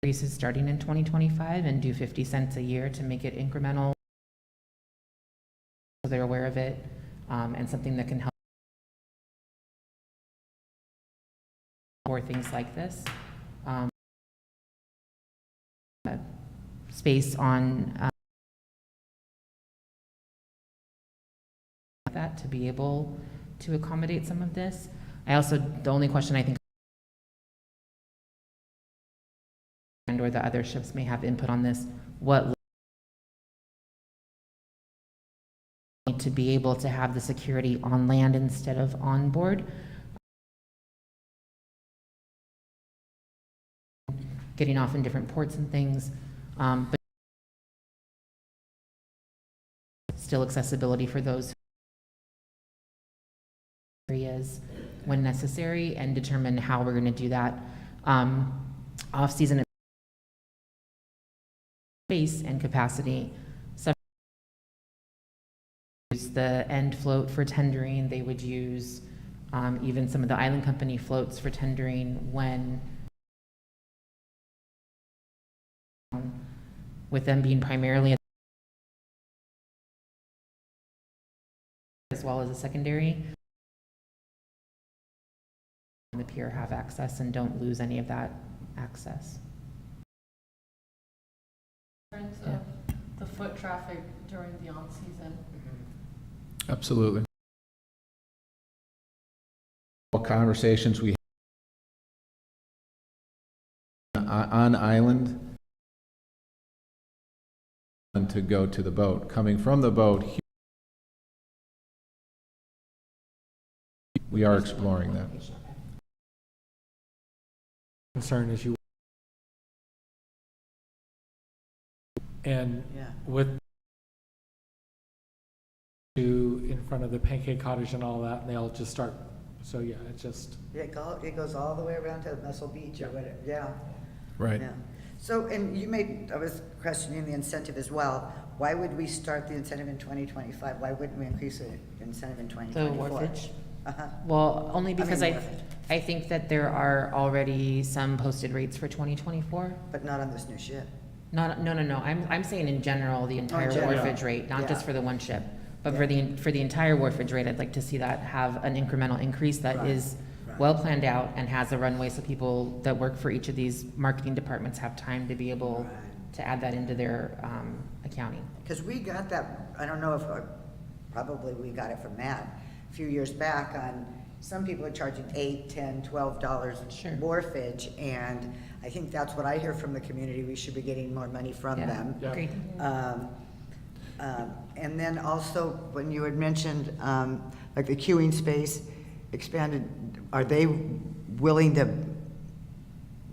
Increases starting in 2025 and do 50 cents a year to make it incremental. So they're aware of it, and something that can help for things like this. Space on that to be able to accommodate some of this. The only question I think, and or the other ships may have input on this, what to be able to have the security on land instead of on board. Getting off in different ports and things, but still accessibility for those areas when necessary, and determine how we're going to do that. Off-season space and capacity. Some use the end float for tendering. They would use even some of the island company floats for tendering when, with them being primarily as well as a secondary. The pier have access and don't lose any of that access. In terms of the foot traffic during the on-season. absolutely. All conversations we on island and to go to the boat. Coming from the boat, we are exploring that. Concern is you. And Yeah. with to in front of the Pancake Cottage and all that, and they all just start, so yeah, it just. Yeah, it goes all the way around to Muscle Beach or whatever, yeah. Right. Yeah. So, and I was questioning the incentive as well. Why would we start the incentive in 2025? Why wouldn't we increase the incentive in 2024? The wharfage? Uh-huh. Well, only because wharfage. I think that there are already some posted rates for 2024. But not on this new ship. No. I'm saying in general, the entire general. wharfage rate, not just Yeah. for the one ship. But Yeah. for the entire wharfage rate, I'd like to see that have an incremental increase that Right. is well planned out and has a runway so people that work for each of these marketing departments have time to be able to add that into their accounting. Because we got that, I don't know if, probably we got it from Matt, a few years back on, some people are charging $8, $10, $12 Sure. wharfage, and I think that's what I hear from the community, we should be getting more money from Yeah, them. agreed. And then also, when you had mentioned, like the queuing space expanded, are they willing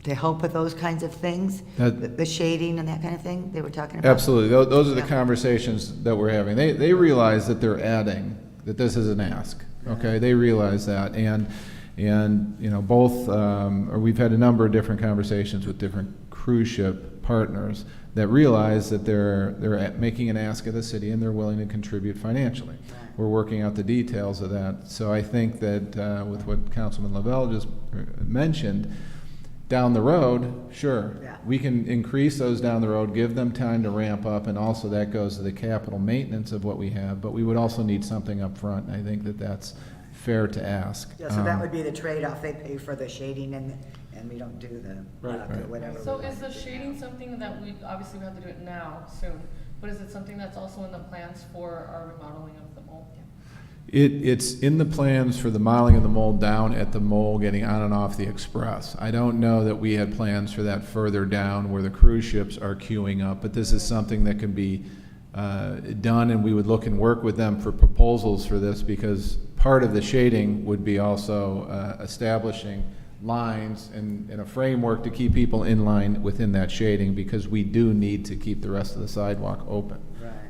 to help with those kinds of things? The shading and that kind of thing they were talking about? Absolutely. Those are the Yeah. conversations that we're having. They realize that they're adding, that this is an ask, okay? They realize that, and you know, both, or we've had a number of different conversations with different cruise ship partners that realize that they're making an ask of the city and they're willing to contribute financially. We're working out the details of that. So I think that with what Councilman Lavelle just mentioned, down the road, sure, Yeah. we can increase those down the road, give them time to ramp up, and also that goes to the capital maintenance of what we have, but we would also need something up front, and I think that that's fair to ask. Yeah, so that would be the trade-off, they pay for the shading and we don't do the, Right. or whatever. So is the shading something that obviously we have to do it now, soon, but is it something that's also in the plans for our remodeling of the mall? It's in the plans for the modeling of the mole down at the mole getting on and off the express. I don't know that we had plans for that further down where the cruise ships are queuing up, but this is something that can be done, and we would look and work with them for proposals for this, because part of the shading would be also establishing lines and a framework to keep people in line within that shading, because we do need to keep the rest of the sidewalk open,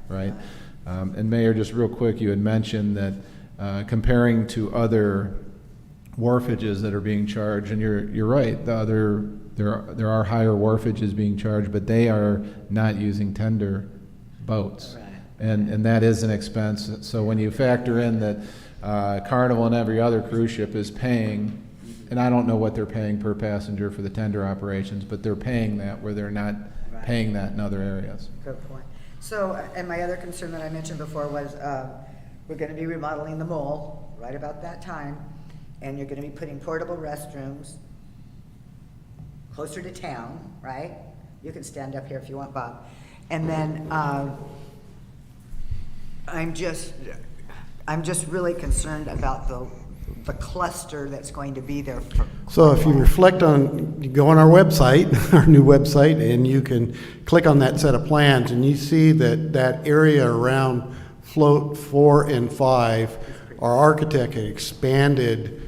right? And Mayor, just real quick, you had mentioned that comparing to other wharfages that are being charged, and you're right, there are higher wharfages being charged, but they are not using tender boats. And that is an expense. So when you factor in that Carnival and every other cruise ship is paying, and I don't know what they're paying per passenger for the tender operations, but they're paying that where they're not paying that in other areas. Good point. So, and my other concern that I mentioned before was, we're gonna be remodeling the mall right about that time, and you're gonna be putting portable restrooms closer to town, right? You can stand up here if you want, Bob. And then, I'm just really concerned about the cluster that's going to be there for. So if you reflect on, you go on our website, our new website, and you can click on that set of plans, and you see that area around float 4 and 5, our architect had expanded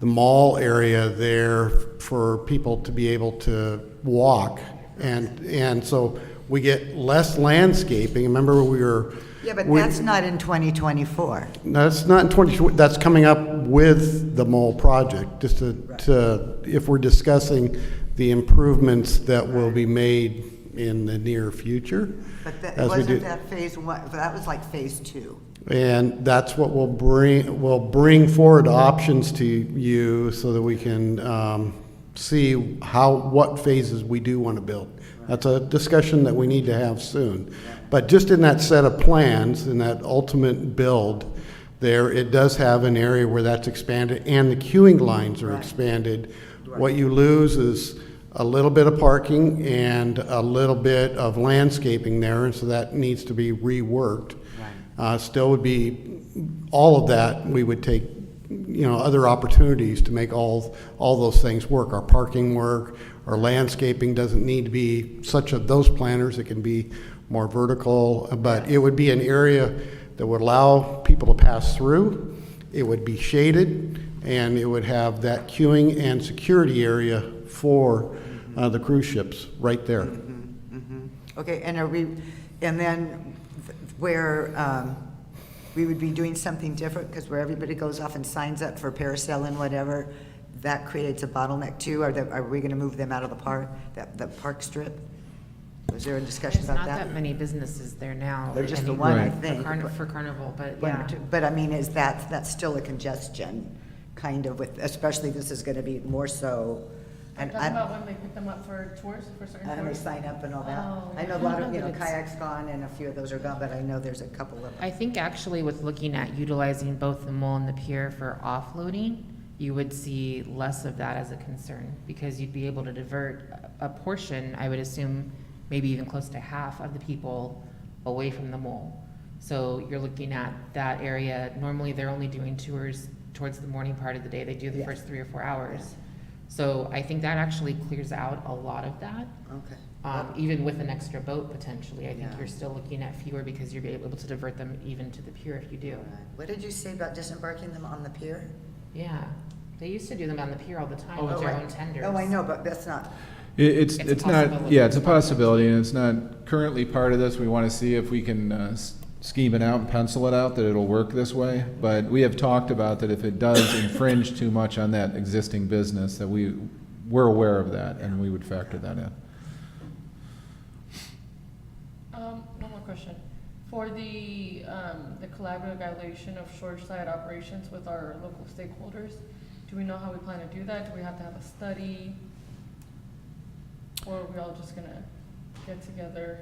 the mall area there for people to be able to walk. And so we get less landscaping. Remember, we were. Yeah, but that's not in 2024. No, that's not in 2020, that's coming up with the mole project, just if we're discussing the improvements that will be made in the near future. But that, as we do. wasn't that phase 1, that was like phase 2. And that's what we'll bring forward options to you so that we can see what phases we do want to build. That's a discussion that we need to have soon. But just in that set of plans, in that ultimate build there, it does have an area where that's expanded and the queuing lines are expanded. What you lose is a little bit of parking and a little bit of landscaping there, and so that needs to be reworked. Still would be, all of that, we would take, other opportunities to make all those things work. Our parking work, our landscaping doesn't need to be such of those planners, it can be more vertical, but it would be an area that would allow people to pass through. It would be shaded, and it would have that queuing and security area for the cruise ships right there. Okay, and then where we would be doing something different, because where everybody goes off and signs up for parasailing, whatever, that creates a bottleneck too. Are we gonna move them out of the park, the park strip? Was there a discussion There's about not that? that many businesses there now. There's just I the mean, one, I for think. For Carnival, but One or yeah. two. But I mean, that's still a congestion, kind of, with, especially this is gonna be more so. I'm talking about when they pick them up for tours, for certain And they tours. sign up and all that. Oh. I know a lot of, But it's- kayaks gone and a few of those are gone, but I know there's a couple of them. I think actually with looking at utilizing both the mole and the pier for offloading, you would see less of that as a concern, because you'd be able to divert a portion, I would assume, maybe even close to half of the people away from the mole. So you're looking at that area, normally they're only doing tours towards the morning part of the day, they do the first 3 or 4 hours. So I think that actually clears out a lot of that. Okay. Even with an extra boat potentially, I think Yeah. you're still looking at fewer because you're able to divert them even to the pier if you do. What did you say about disembarking them on the pier? Yeah, they used to do them on the pier all the time with Oh, their right. own tenders. Oh, I know, but that's not, It's a It's not, possibility. yeah, it's a possibility, and it's not currently part of this. We want to see if we can scheme it out and pencil it out, that it'll work this way. But we have talked about that if it does infringe too much on that existing business, that we're aware of that, and we would factor that in. One more question. For the collaborative evaluation of shoreside operations with our local stakeholders, do we know how we plan to do that? Do we have to have a study? Or are we all just gonna get together?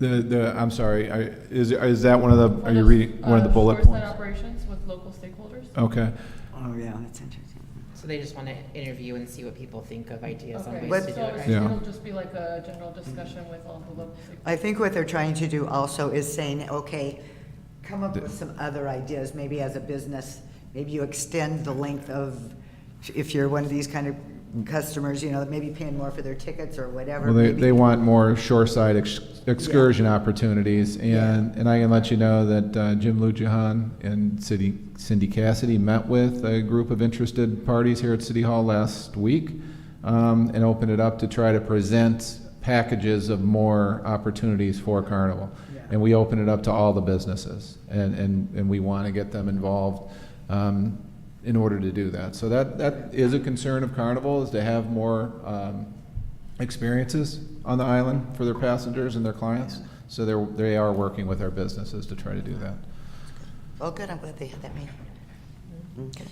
I'm sorry, is that one of the, are you reading one of the bullet Shoreside points? operations with local stakeholders? Okay. oh, yeah, that's interesting. So they just want to interview and see what people think of ideas on Okay, ways to do so it, it's- right? Yeah. it'll just be like a general discussion with all the local stakeholders? I think what they're trying to do also is saying, okay, come up with some other ideas, maybe as a business, maybe you extend the length of, if you're one of these kind of customers, you know, maybe paying more for their tickets or whatever. Well, maybe- they want more shoreside excursion opportunities, and I can let you know that Jim Lujahan and Cindy Cassidy met with a group of interested parties here at City Hall last week, and opened it up to try to present packages of more opportunities for Carnival. And we open it up to all the businesses, and we want to get them involved in order to do that. So that is a concern of Carnival, is to have more experiences on the island for their passengers and their clients. So they are working with our businesses to try to do that. Oh, good, I'm glad they had that meeting. Okay.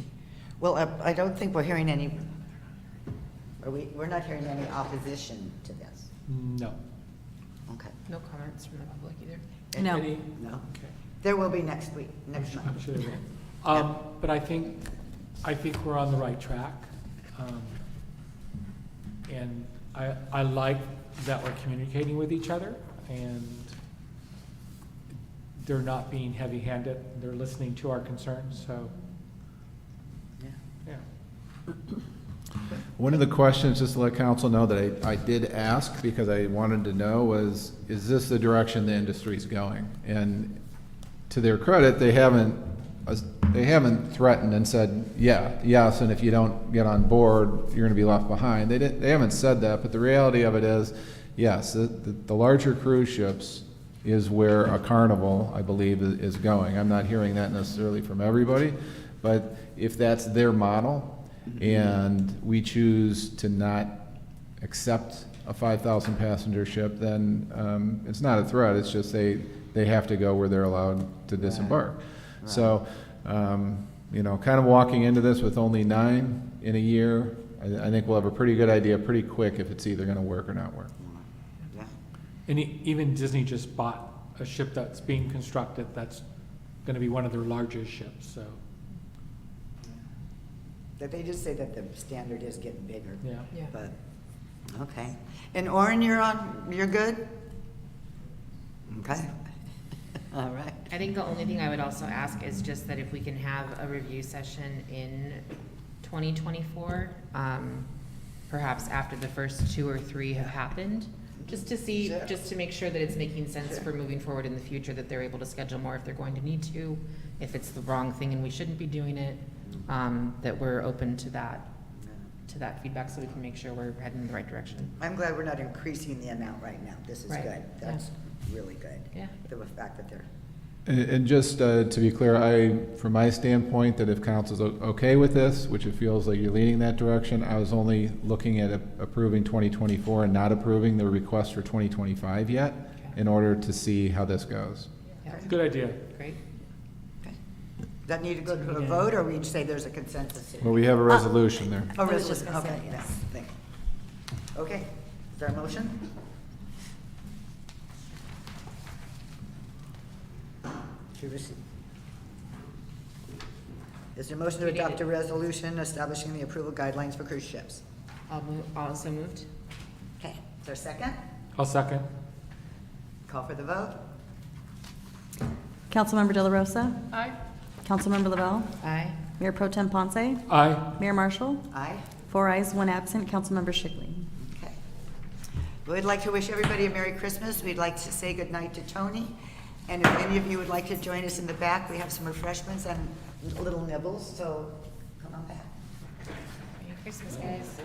Well, I don't think we're hearing any, we're not hearing any opposition to this. No. Okay. No comments from the public either. No. Any- No. Okay. There will be next week, next I'm month. sure they will. But I think we're on the right track. And I like that we're communicating with each other, and they're not being heavy-handed. They're listening to our concerns, so, yeah. One of the questions, just to let council know, that I did ask because I wanted to know was, is this the direction the industry's going? And to their credit, they haven't threatened and said, yes, and if you don't get on board, you're gonna be left behind. They haven't said that, but the reality of it is, yes, the larger cruise ships is where a Carnival, I believe, is going. I'm not hearing that necessarily from everybody, but if that's their model, and we choose to not accept a 5,000 passenger ship, then it's not a threat, it's just they have to go where they're allowed to disembark. So, kind of walking into this with only 9 in a year, I think we'll have a pretty good idea pretty quick if it's either gonna work or not work. Yeah. And even Disney just bought a ship that's being constructed that's gonna be one of their largest ships, so, That they just say that the standard is getting bigger. yeah. Yeah. But, okay. And Orin, you're good? Okay. All right. I think the only thing I would also ask is just that if we can have a review session in 2024, perhaps after the first 2 or 3 have happened, just to see, Sure. just to make sure that it's making sense Sure. for moving forward in the future, that they're able to schedule more if they're going to need to, if it's the wrong thing and we shouldn't be doing it, that we're open to that feedback so we can make sure we're heading in the right direction. I'm glad we're not increasing the amount right now. This is Right. good. That's really good. Yeah. The fact that they're, And just to be clear, from my standpoint, that if council's okay with this, which it feels like you're leaning that direction, I was only looking at approving 2024 and not approving the request for 2025 yet, in order to see how this goes. Yeah. Good idea. Great. does that need to go to a vote, or we just say there's a consensus? Well, we have a resolution there. Oh, I was just resolution, gonna okay, say, yes. yes. Thank you. Okay, is there a motion? To receive. Is there a motion to adopt a resolution establishing the approval guidelines for cruise ships? Also moved. Okay, is there a second? I'll second. Call for the vote. Councilmember De La Rosa? Aye. Councilmember Lavelle? Aye. Mayor Pro Tem Ponce? Aye. Mayor Marshall? Aye. 4 ayes, 1 absent. Councilmember Shigley. Okay. We'd like to wish everybody a Merry Christmas. We'd like to say goodnight to Tony. And if any of you would like to join us in the back, we have some refreshments and little nibbles, so come on back. Merry Christmas, guys.